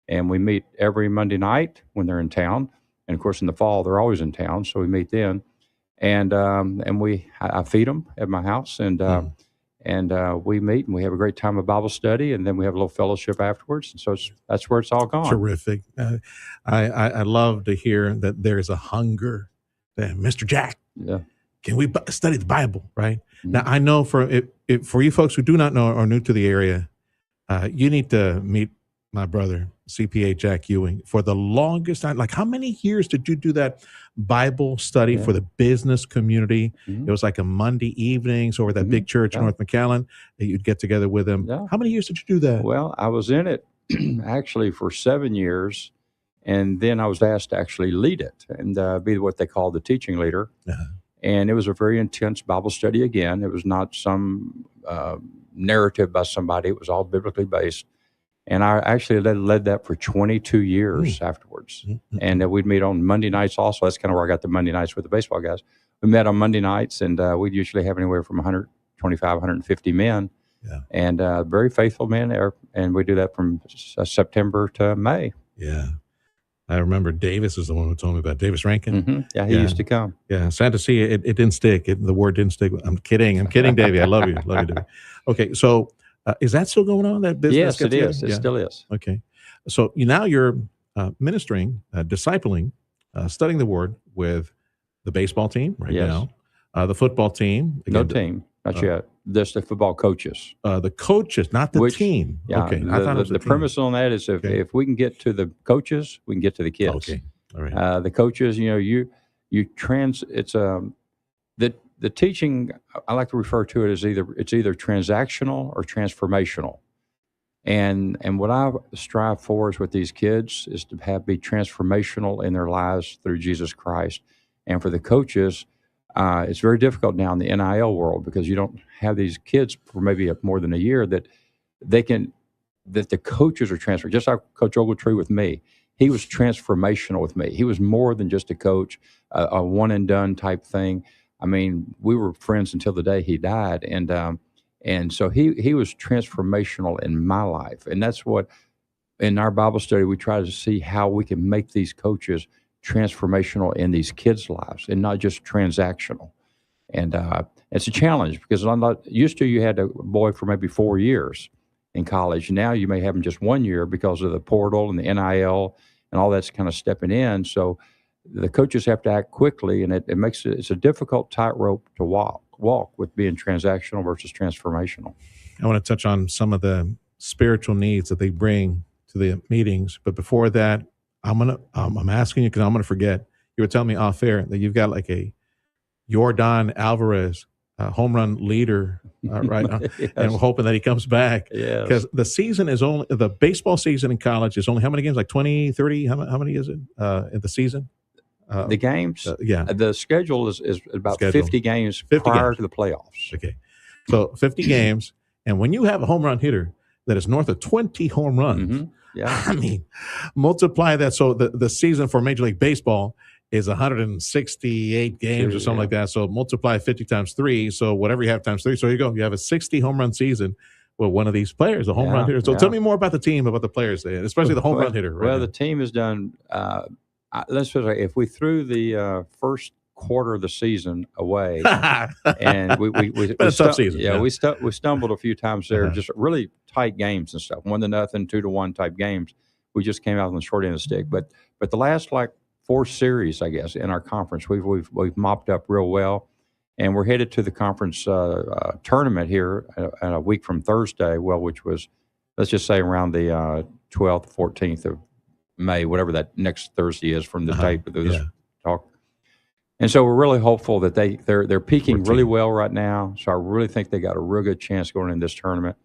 And we meet every Monday night when they're in town. And of course, in the fall, they're always in town, so we meet then. And I feed them at my house, and we meet and we have a great time of Bible study, and then we have a little fellowship afterwards. And so that's where it's all gone. Terrific. I love to hear that there's a hunger. Mr. Jack, can we study the Bible? Right. Mm-hmm. Now I know for you folks who do not know or are new to the area, you need to meet my brother, CPA Jack Ewing. For the longest time, like how many years did you do that Bible study for the business community? Mm-hmm. It was like a Monday evenings over that big church in North McAllen that you'd get together with them. Yeah. How many years did you do that? Well, I was in it actually for 7 years, and then I was asked to actually lead it and be what they call the teaching leader. Uh-huh. And it was a very intense Bible study again. It was not some narrative by somebody. It was all biblically based. And I actually led that for 22 years afterwards. Mm-hmm. And we'd meet on Monday nights also. That's kind of where I got the Monday nights with the baseball guys. We met on Monday nights, and we'd usually have anywhere from 125, 150 men. Yeah. And very faithful men there. And we do that from September to May. Yeah. I remember Davis is the one who told me about Davis Rankin. Mm-hmm. Yeah, he used to come. Yeah, sad to see it didn't stick. The word didn't stick. I'm kidding, Davey. I love you. Love you, Davey. Okay, so is that still going on? That business? Yes, it is. It still is. Okay, so now you're ministering, discipling, studying the Word with the baseball team right now, the football team. Again, no team, not yet. Just the football coaches. The coaches, not the team. Yeah, okay. I thought the premise on that is if we can get to the coaches, we can get to the kids. Okay, all right. The coaches, the teaching. I like to refer to it as either transactional or transformational. And what I strive for is with these kids is to be transformational in their lives through Jesus Christ. And for the coaches, it's very difficult now in the NIL world because you don't have these kids for maybe more than a year that the coaches are transferred. Just like Coach Ogletree with me, he was transformational with me. He was more than just a coach, a one and done type thing. I mean, we were friends until the day he died, and so he was transformational in my life, and that's what in our Bible study we try to see how we can make these coaches transformational in these kids' lives and not just transactional. And it's a challenge because I'm not used to you had a boy for maybe 4 years in college. Now you may have him just 1 year because of the portal and the NIL and all that's kind of stepping in. So the coaches have to act quickly, and it's a difficult tightrope to walk with being transactional versus transformational. I want to touch on some of the spiritual needs that they bring to the meetings, but before that, I'm asking you because I'm gonna forget. You were telling me off air that you've got like a Yordan Alvarez home run leader right now, Yes. and we're hoping that he comes back. Yes. Because the baseball season in college is only how many games? Like 20, 30? How many is it in the season? The games? Yeah. The schedule is about 50 games prior to the playoffs. Okay. So 50 games. And when you have a home run hitter that is north of 20 home runs, Yeah. I mean, multiply that. So the season for Major League Baseball is 168 games or something like that. So multiply 50 times 3. So whatever you have times 3. So you go. You have a 60 home run season with one of these players, a home run hitter. So tell me more about the team, about the players, especially the home run hitter. Right well, now. the team has done. Let's say if we threw the first quarter of the season away, and we a tough season. Yeah, we stumbled a few times there, just really tight games and stuff, 1-0, 2-1 type games. We just came out on the short end of the stick, but the last like 4 series, I guess, in our conference, we've mopped up real well, and we're headed to the conference tournament here in a week from Thursday. Well, which was, let's just say around the 12th, 14th of May, whatever that next Thursday is from the tape of this talk. And so we're really hopeful that they're peaking really well right now. So I really think they got a real good chance going in this tournament.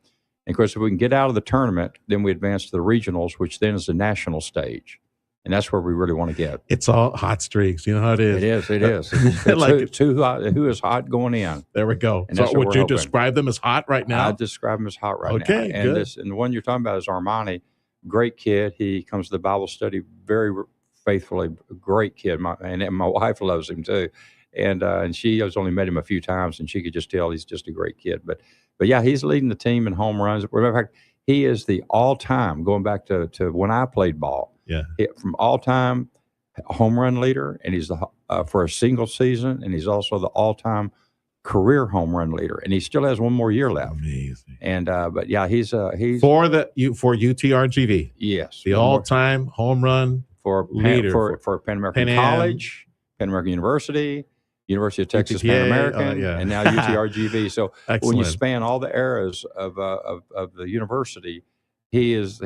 And of course, if we can get out of the tournament, then we advance to the regionals, which then is the national stage. And that's where we really want to get. It's all hot streaks. You know how it is. It is. It's like who is hot going in. There we go. And So would you describe them as hot right now? I describe them as hot right now. Okay, And good. and the one you're talking about is Armani. Great kid. He comes to the Bible study very faithfully. Great kid. And my wife loves him too. And she has only met him a few times, and she could just tell he's just a great kid. But yeah, he's leading the team in home runs. As a matter of fact, he is the all-time, going back to when I played ball. Yeah. From all-time home run leader, and he's for a single season, and he's also the all-time career home run leader, and he still has one more year left. Amazing. And but yeah, he's for UTRGV. Yes, the all-time home run leader for Pan American College, Pan American University of Texas UTPA, Pan American, and now UTRGV. So when you Excellent. span all the eras of the university, he is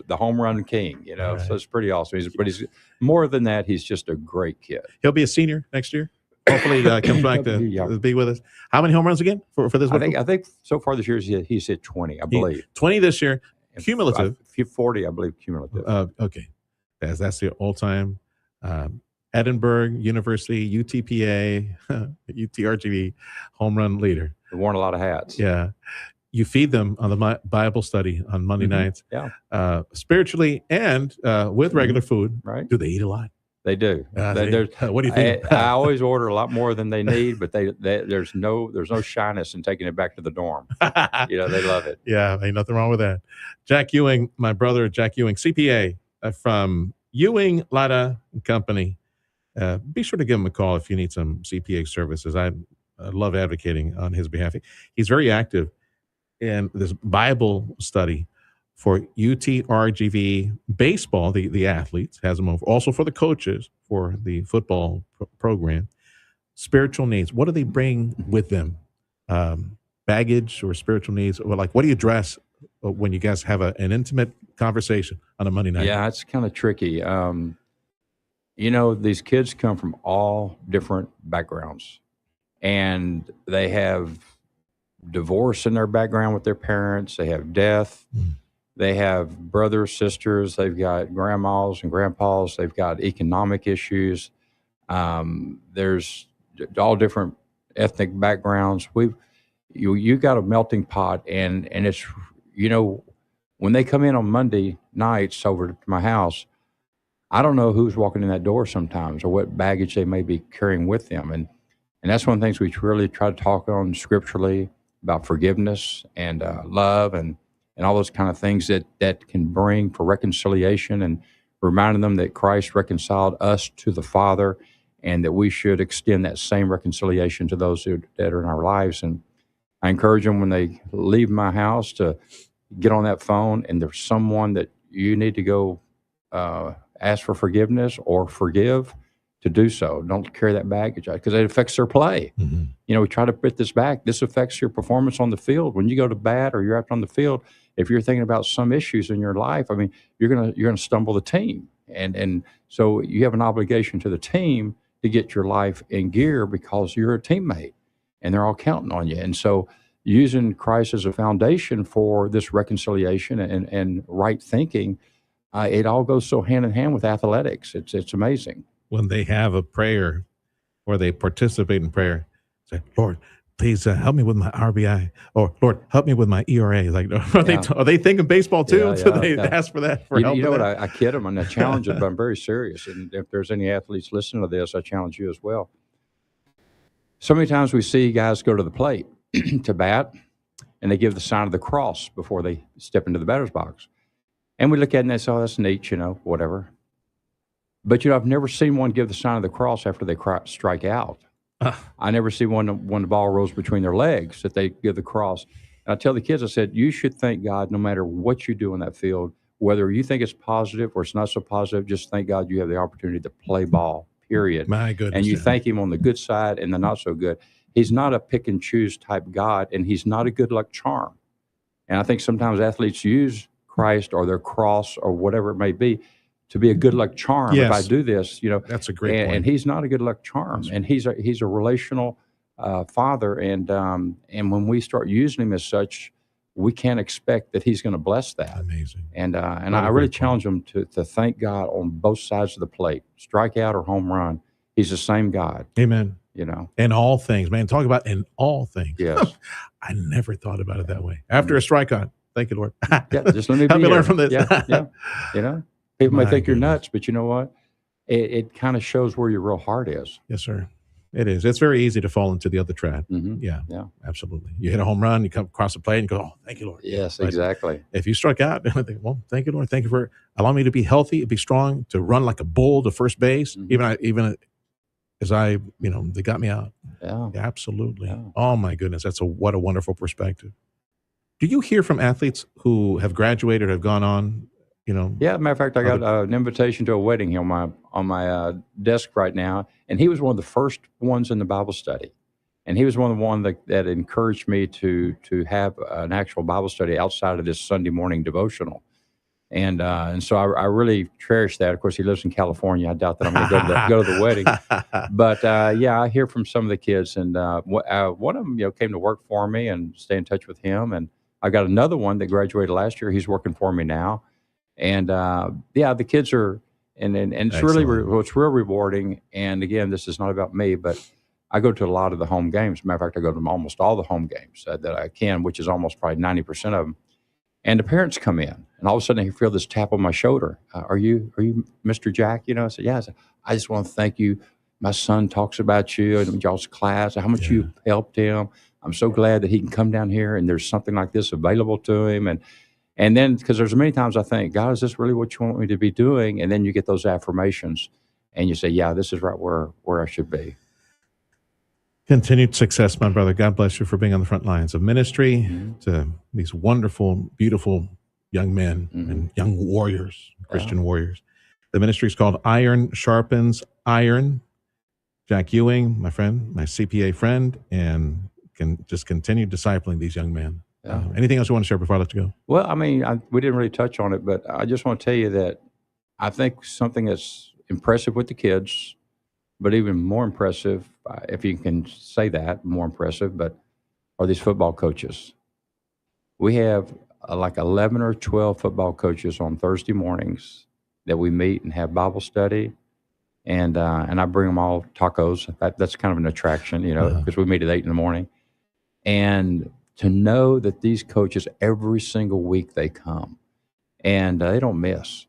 the home run king. You know, so it's pretty awesome. But he's more than that. He's just a great kid. He'll be a senior next year. Hopefully, comes back to be with us. How many home runs again for this? I think so far this year he's hit 20. I believe 20 this year. Cumulative. 40, I believe, cumulative. Okay, that's the all-time Edinburgh University UTPA UTRGV home run leader. They've worn a lot of hats. Yeah. You feed them on the Bible study on Monday nights. Yeah. Spiritually and with regular food. Right. Do they eat a lot? They do. What do you think? I always order a lot more than they need, but there's no shyness in taking it back to the dorm. They love it. Yeah, ain't nothing wrong with that. Jack Ewing, my brother Jack Ewing, CPA from Ewing Latta and Company. Be sure to give him a call if you need some CPA services. I love advocating on his behalf. He's very active in this Bible study for UTRGV baseball, the athletes, has them over. Also for the coaches for the football program. Spiritual needs. What do they bring with them? Baggage or spiritual needs? Or like, what do you address when you guys have an intimate conversation on a Monday night? Yeah, it's kind of tricky. These kids come from all different backgrounds, and they have divorce in their background with their parents. They have death. They have brothers, sisters. They've got grandmas and grandpas. They've got economic issues. There's all different ethnic backgrounds. You got a melting pot, and it's when they come in on Monday nights over to my house, I don't know who's walking in that door sometimes or what baggage they may be carrying with them, and that's one of the things we really try to talk on scripturally about forgiveness and love and all those kind of things that can bring for reconciliation, and reminding them that Christ reconciled us to the Father, and that we should extend that same reconciliation to those that are in our lives. And I encourage them when they leave my house to get on that phone, and there's someone that you need to go ask for forgiveness or forgive, to do so. Don't carry that baggage out, because it affects their play. We try to put this back. This affects your performance on the field. When you go to bat or you're out on the field, if you're thinking about some issues in your life, I mean, you're gonna stumble the team, and so you have an obligation to the team to get your life in gear, because you're a teammate, and they're all counting on you. And so, using Christ as a foundation for this reconciliation and right thinking, it all goes so hand in hand with athletics. It's amazing. When they have a prayer or they participate in prayer, say, Lord, please help me with my RBI, or Lord, help me with my ERA. Like, are they thinking baseball too? Yeah, So yeah, they yeah. ask for that for help. You know with what? that? I kid them and I challenge them, but I'm very serious. And if there's any athletes listening to this, I challenge you as well. So many times we see guys go to the plate to bat, and they give the sign of the cross before they step into the batter's box. And we look at it and they say, oh, that's neat, whatever. But, I've never seen one give the sign of the cross after they strike out. I never see one when the ball rolls between their legs that they give the cross. And I tell the kids, I said, you should thank God no matter what you do in that field, whether you think it's positive or it's not so positive, just thank God you have the opportunity to play ball, period. My goodness. And you thank him on the good side and the not so good. He's not a pick and choose type God, and he's not a good luck charm. And I think sometimes athletes use Christ or their cross or whatever it may be to be a good luck charm. Yes. If I do this, that's a great point. And he's not a good luck charm, and he's a relational father. And when we start using him as such, we can't expect that he's going to bless that. Amazing. And I really challenge them to thank God on both sides of the plate, strikeout or home run. He's the same God. Amen. In all things, man. Talk about in all things. Yes. I never thought about it that way. After a strikeout, thank you, Lord. Yeah, just let me help be me learn here. from this. Yeah. People may My think you're goodness. nuts, but you know what? It kind of shows where your real heart is. Yes, sir. It is. It's very easy to fall into the other trap. Mm-hmm. Yeah, absolutely. You hit a home run, you come across the plate, and you go, "Oh, thank you, Lord." Yes, But exactly. if you struck out, I think, "Well, thank you, Lord. Thank you for allowing me to be healthy, be strong, to run like a bull to first base, Mm-hmm. even as I, they got me out." Yeah, absolutely. Yeah. Oh my goodness, what a wonderful perspective. Do you hear from athletes who have graduated, have gone on? Yeah, matter of fact, I got an invitation to a wedding here on my desk right now, and he was one of the first ones in the Bible study, and he was one of the ones that encouraged me to have an actual Bible study outside of this Sunday morning devotional, and so I really cherish that. Of course, he lives in California. I doubt that I'm going to go to the wedding, but yeah, I hear from some of the kids, and one of them came to work for me and stay in touch with him, and I got another one that graduated last year. He's working for me now. And yeah, the kids are, and it's really, it's real rewarding. And again, this is not about me, but I go to a lot of the home games. Matter of fact, I go to almost all the home games that I can, which is almost probably 90% of them. And the parents come in, and all of a sudden I feel this tap on my shoulder. Are you Mr. Jack? I said, yeah. I just want to thank you. My son talks about you and y'all's class, how much you helped him. I'm so glad that he can come down here and there's something like this available to him. And then, because there's many times I think, God, is this really what you want me to be doing? And then you get those affirmations and you say, yeah, this is right where I should be. Continued success, my brother. God bless you for being on the front lines of ministry to these wonderful, beautiful young men and young warriors, Christian warriors. The ministry is called Iron Sharpens Iron. Jack Ewing, my friend, my CPA friend, and can just continue discipling these young men. Anything else you want to share before I let you go? Well, I mean, we didn't really touch on it, but I just want to tell you that I think something that's impressive with the kids, but even more impressive, if you can say that, more impressive, but are these football coaches. We have like 11 or 12 football coaches on Thursday mornings that we meet and have Bible study. And I bring them all tacos. That's kind of an attraction, because we meet at 8 in the morning. And to know that these coaches, every single week they come and they don't miss.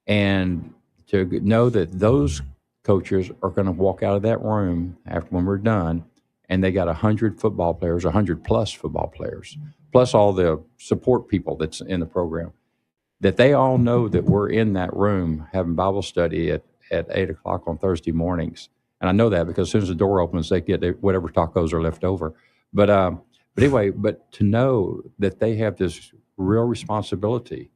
And to know that those coaches are going to walk out of that room when we're done and they got 100 football players, 100 plus football players, plus all the support people that's in the program, that they all know that we're in that room having Bible study at 8 o'clock on Thursday mornings. And I know that because as soon as the door opens, they get whatever tacos are left over. But anyway, but to know that they have this real responsibility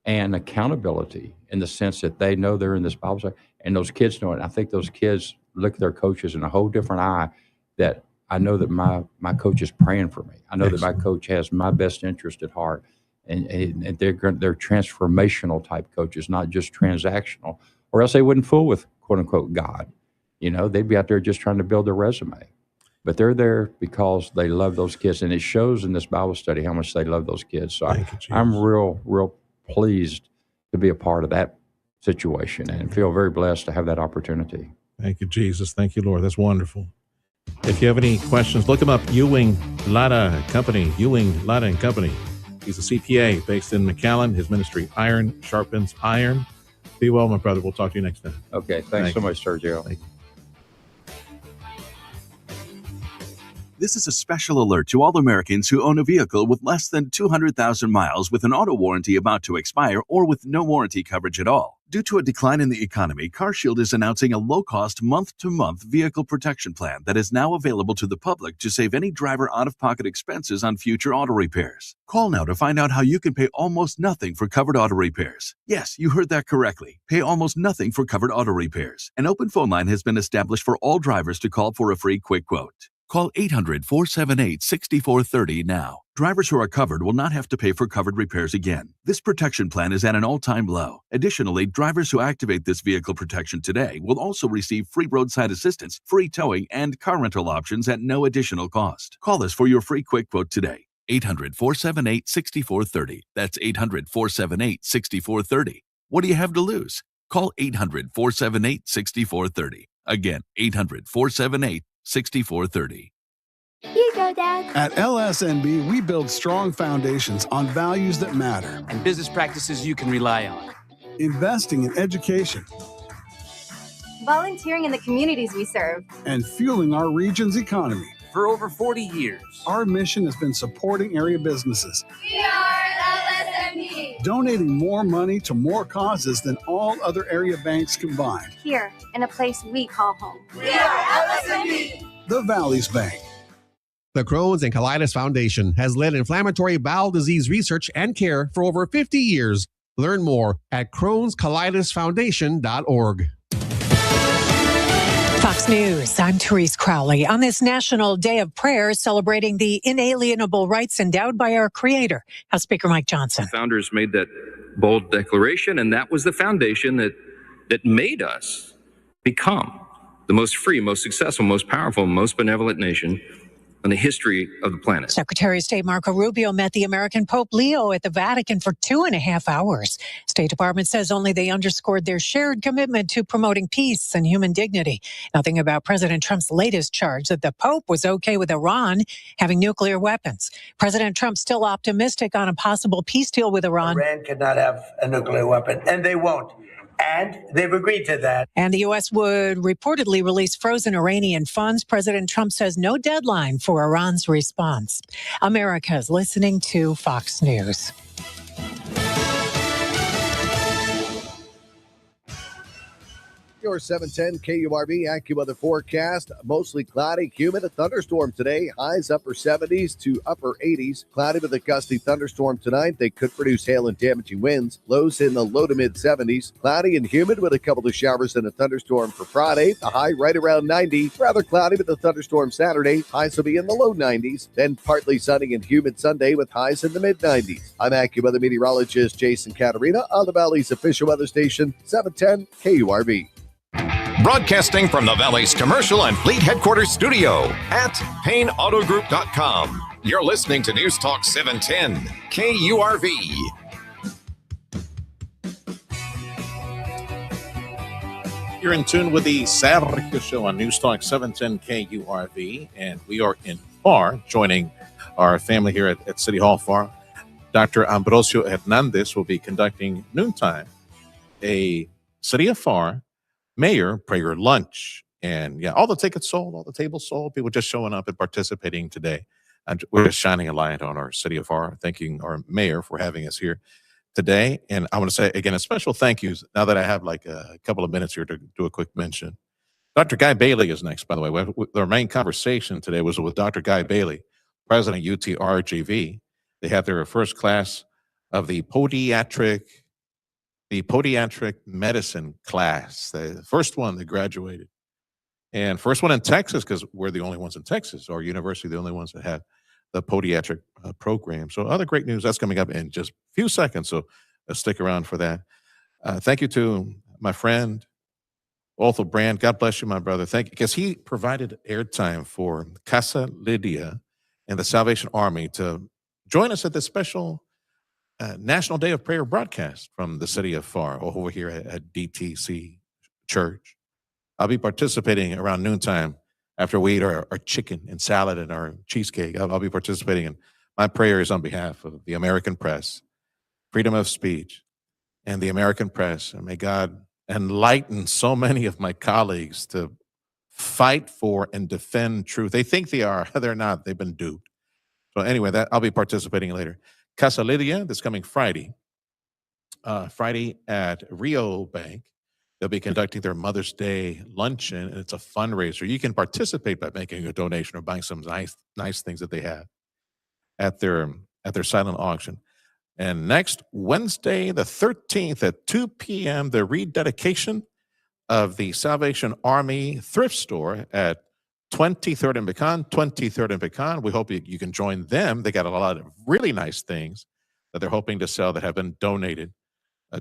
and accountability in the sense that they know they're in this Bible study, and those kids know it. And I think those kids look at their coaches in a whole different eye, that I know that my coach is praying for me. I know that my coach has my best interest at heart. And they're transformational type coaches, not just transactional, or else they wouldn't fool with quote unquote God. They'd be out there just trying to build their resume. But they're there because they love those kids, and it shows in this Bible study how much they love those kids. So I'm real pleased to be a part of that situation and feel very blessed to have that opportunity. Thank you, Jesus. Thank you, Lord. That's wonderful. If you have any questions, look him up. Ewing Lada Company. Ewing Lada and Company. He's a CPA based in McAllen. His ministry, Iron Sharpens Iron. Be well, my brother. We'll talk to you next time. Okay. Thanks so much, Sergio. Thank you. This is a special alert to all Americans who own a vehicle with less than 200,000 miles with an auto warranty about to expire or with no warranty coverage at all. Due to a decline in the economy, CarShield is announcing a low-cost month-to-month vehicle protection plan that is now available to the public to save any driver out-of-pocket expenses on future auto repairs. Call now to find out how you can pay almost nothing for covered auto repairs. Yes, you heard that correctly. Pay almost nothing for covered auto repairs. An open phone line has been established for all drivers to call for a free quick quote. Call 800-478-6430 now. Drivers who are covered will not have to pay for covered repairs again. This protection plan is at an all-time low. Additionally, drivers who activate this vehicle protection today will also receive free roadside assistance, free towing, and car rental options at no additional cost. Call us for your free quick quote today. 800-478-6430. That's 800-478-6430. What do you have to lose? Call 800-478-6430. Again, 800-478-6430. You go, Dad. At LSNB, we build strong foundations on values that matter. And business practices you can rely on. Investing in education. Volunteering in the communities we serve. And fueling our region's economy. For over 40 years. Our mission has been supporting area businesses. We are LSNB. Donating more money to more causes than all other area banks combined. Here, in a place we call home. We are LSNB. The Valley's Bank. The Crohn's and Colitis Foundation has led inflammatory bowel disease research and care for over 50 years. Learn more at Crohn'sColitisFoundation.org. Fox News, I'm Therese Crowley. On this National Day of Prayer, celebrating the inalienable rights endowed by our Creator, House Speaker Mike Johnson. Founders made that bold declaration, and that was the foundation that made us become the most free, most successful, most powerful, most benevolent nation in the history of the planet. Secretary of State Marco Rubio met the American Pope Leo at the Vatican for 2.5 hours. State Department says only they underscored their shared commitment to promoting peace and human dignity. Nothing about President Trump's latest charge that the Pope was okay with Iran having nuclear weapons. President Trump still optimistic on a possible peace deal with Iran. Iran cannot have a nuclear weapon, and they won't. And they've agreed to that. And the U.S. would reportedly release frozen Iranian funds. President Trump says no deadline for Iran's response. America is listening to Fox News. Your 710 KURV AccuWeather forecast. Mostly cloudy, humid, a thunderstorm today. Highs upper 70s to upper 80s. Cloudy with a gusty thunderstorm tonight. They could produce hail and damaging winds. Lows in the low to mid 70s. Cloudy and humid with a couple of showers and a thunderstorm for Friday. The high right around 90. Rather cloudy with a thunderstorm Saturday. Highs will be in the low 90s. Then partly sunny and humid Sunday with highs in the mid 90s. I'm AccuWeather meteorologist Jason Caterina on the Valley's official weather station, 710 KURV. Broadcasting from the Valley's commercial and fleet headquarters studio at PayneAutoGroup.com. You're listening to News Talk 710 KURV. You're in tune with the Sergio Show on News Talk 710 KURV, and we are in Pharr, joining our family here at City Hall Pharr. Dr. Ambrosio Hernandez will be conducting noontime a City of Pharr Mayor Prayer Lunch. And yeah, all the tickets sold, all the tables sold, people just showing up and participating today. And we're just shining a light on our City of Pharr, thanking our mayor for having us here today. And I want to say, again, a special thank you now that I have like a couple of minutes here to do a quick mention. Dr. Guy Bailey is next, by the way. Our main conversation today was with Dr. Guy Bailey, president of UTRGV. They had their first class of the podiatric medicine class, the first one that graduated. And first one in Texas, because we're the only ones in Texas, our university, the only ones that have the podiatric program. So other great news, that's coming up in just a few seconds, so stick around for that. Thank you to my friend, Otho Brand. God bless you, my brother. Thank you, because he provided airtime for Casa Lydia and the Salvation Army to join us at this special National Day of Prayer broadcast from the City of Pharr over here at DTC Church. I'll be participating around noontime after we eat our chicken and salad and our cheesecake. I'll be participating in. My prayer is on behalf of the American press, freedom of speech, and the American press. And may God enlighten so many of my colleagues to fight for and defend truth. They think they are. They're not. They've been duped. So anyway, that I'll be participating later. Casa Lidia, this coming Friday at Rio Bank. They'll be conducting their Mother's Day luncheon, and it's a fundraiser. You can participate by making a donation or buying some nice things that they have at their silent auction. And next Wednesday, the 13th at 2 p.m., the rededication of the Salvation Army thrift store at 23rd and Pecan, 23rd and Pecan. We hope you can join them. They got a lot of really nice things that they're hoping to sell that have been donated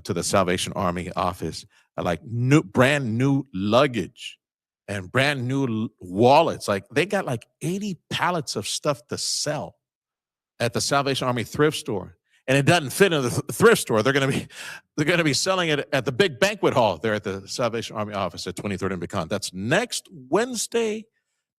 to the Salvation Army office, like brand new luggage and brand new wallets. Like they got like 80 pallets of stuff to sell at the Salvation Army thrift store, and it doesn't fit in the thrift store. They're going to be selling it at the big banquet hall there at the Salvation Army office at 23rd and Pecan. That's next Wednesday,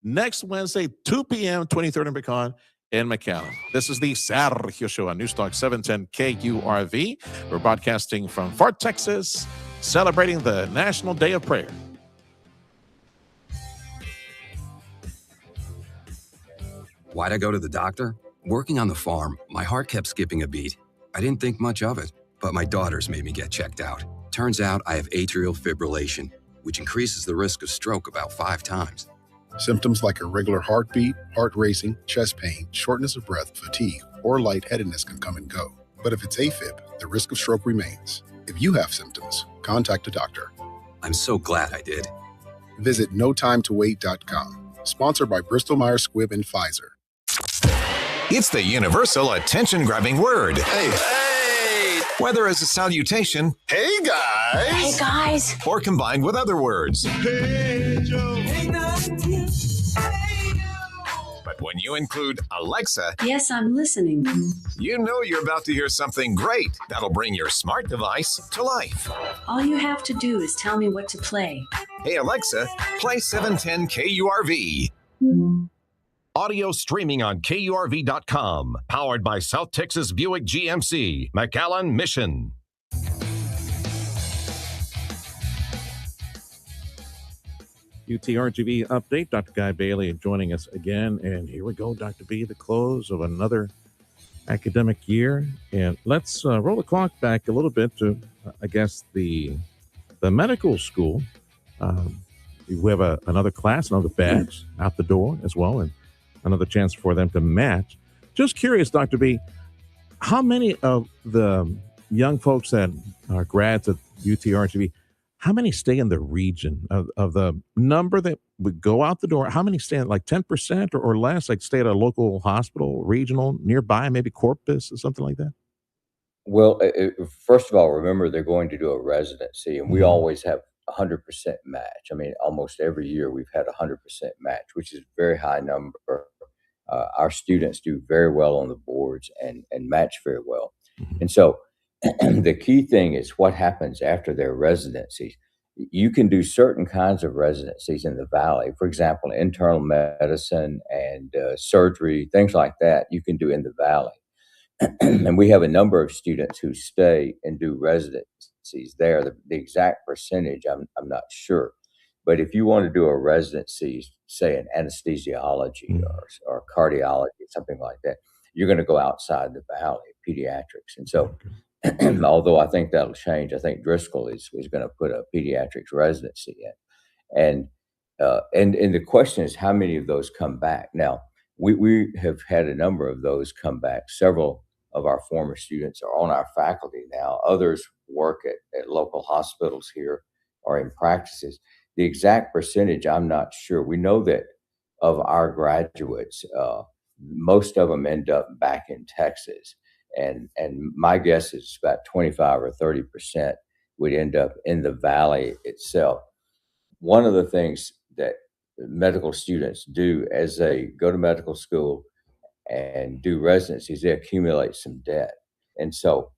2 p.m., 23rd and Pecan in McAllen. This is the Sergio Show on Newstalk 710 KURV. We're broadcasting from Pharr, Texas, celebrating the National Day of Prayer. Why'd I go to the doctor? Working on the farm, my heart kept skipping a beat. I didn't think much of it, but my daughters made me get checked out. Turns out I have atrial fibrillation, which increases the risk of stroke about 5 times. Symptoms like irregular heartbeat, heart racing, chest pain, shortness of breath, fatigue, or lightheadedness can come and go. But if it's AFib, the risk of stroke remains. If you have symptoms, contact a doctor. I'm so glad I did. Visit notimetowait.com. Sponsored by Bristol Myers Squibb and Pfizer. It's the universal attention-grabbing word. Hey! Whether as a salutation, hey guys! Hey guys! Or combined with other words. Hey Joe! Hey Matthew! But when you include Alexa, yes, I'm listening. You know you're about to hear something great that'll bring your smart device to life. All you have to do is tell me what to play. Hey Alexa, play 710 KURV. Audio streaming on KURV.com. Powered by South Texas Buick GMC, McAllen Mission. UTRGV update. Dr. Guy Bailey joining us again. And here we go, Dr. B, the close of another academic year. And let's roll the clock back a little bit to, I guess, the medical school. We have another class, another batch out the door as well, and another chance for them to match. Just curious, Dr. B, how many of the young folks that are grads at UTRGV, how many stay in the region of the number that would go out the door? How many stay, like 10% or less, like stay at a local hospital, regional, nearby, maybe Corpus or something like that? Well, first of all, remember they're going to do a residency, and we always have 100% match. I mean, almost every year we've had 100% match, which is a very high number. Our students do very well on the boards and match very well. And so the key thing is what happens after their residencies. You can do certain kinds of residencies in the Valley. For example, internal medicine and surgery, things like that, you can do in the Valley. And we have a number of students who stay and do residencies there. The exact percentage, I'm not sure. But if you want to do a residency, say in anesthesiology or cardiology, something like that, you're going to go outside the Valley, pediatrics. And so, although I think that'll change, I think Driscoll is going to put a pediatrics residency in. And the question is, how many of those come back? Now, we have had a number of those come back. Several of our former students are on our faculty now. Others work at local hospitals here or in practices. The exact percentage, I'm not sure. We know that of our graduates, most of them end up back in Texas. And my guess is about 25 or 30% would end up in the Valley itself. One of the things that medical students do as they go to medical school and do residencies, they accumulate some debt. And so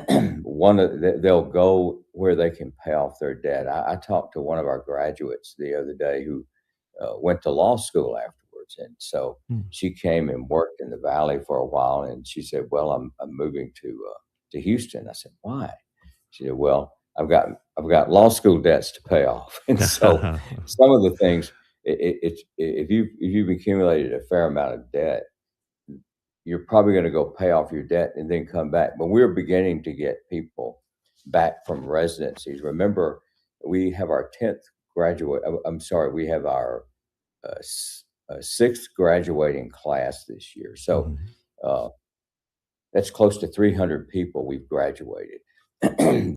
they'll go where they can pay off their debt. I talked to one of our graduates the other day who went to law school afterwards. And so she came and worked in the Valley for a while. And she said, well, I'm moving to Houston. I said, why? She said, well, I've got law school debts to pay off. And so some of the things, if you've accumulated a fair amount of debt, you're probably going to go pay off your debt and then come back. But we're beginning to get people back from residencies. Remember, we have our 10th graduate. We have our 6th graduating class this year. So that's close to 300 people we've graduated.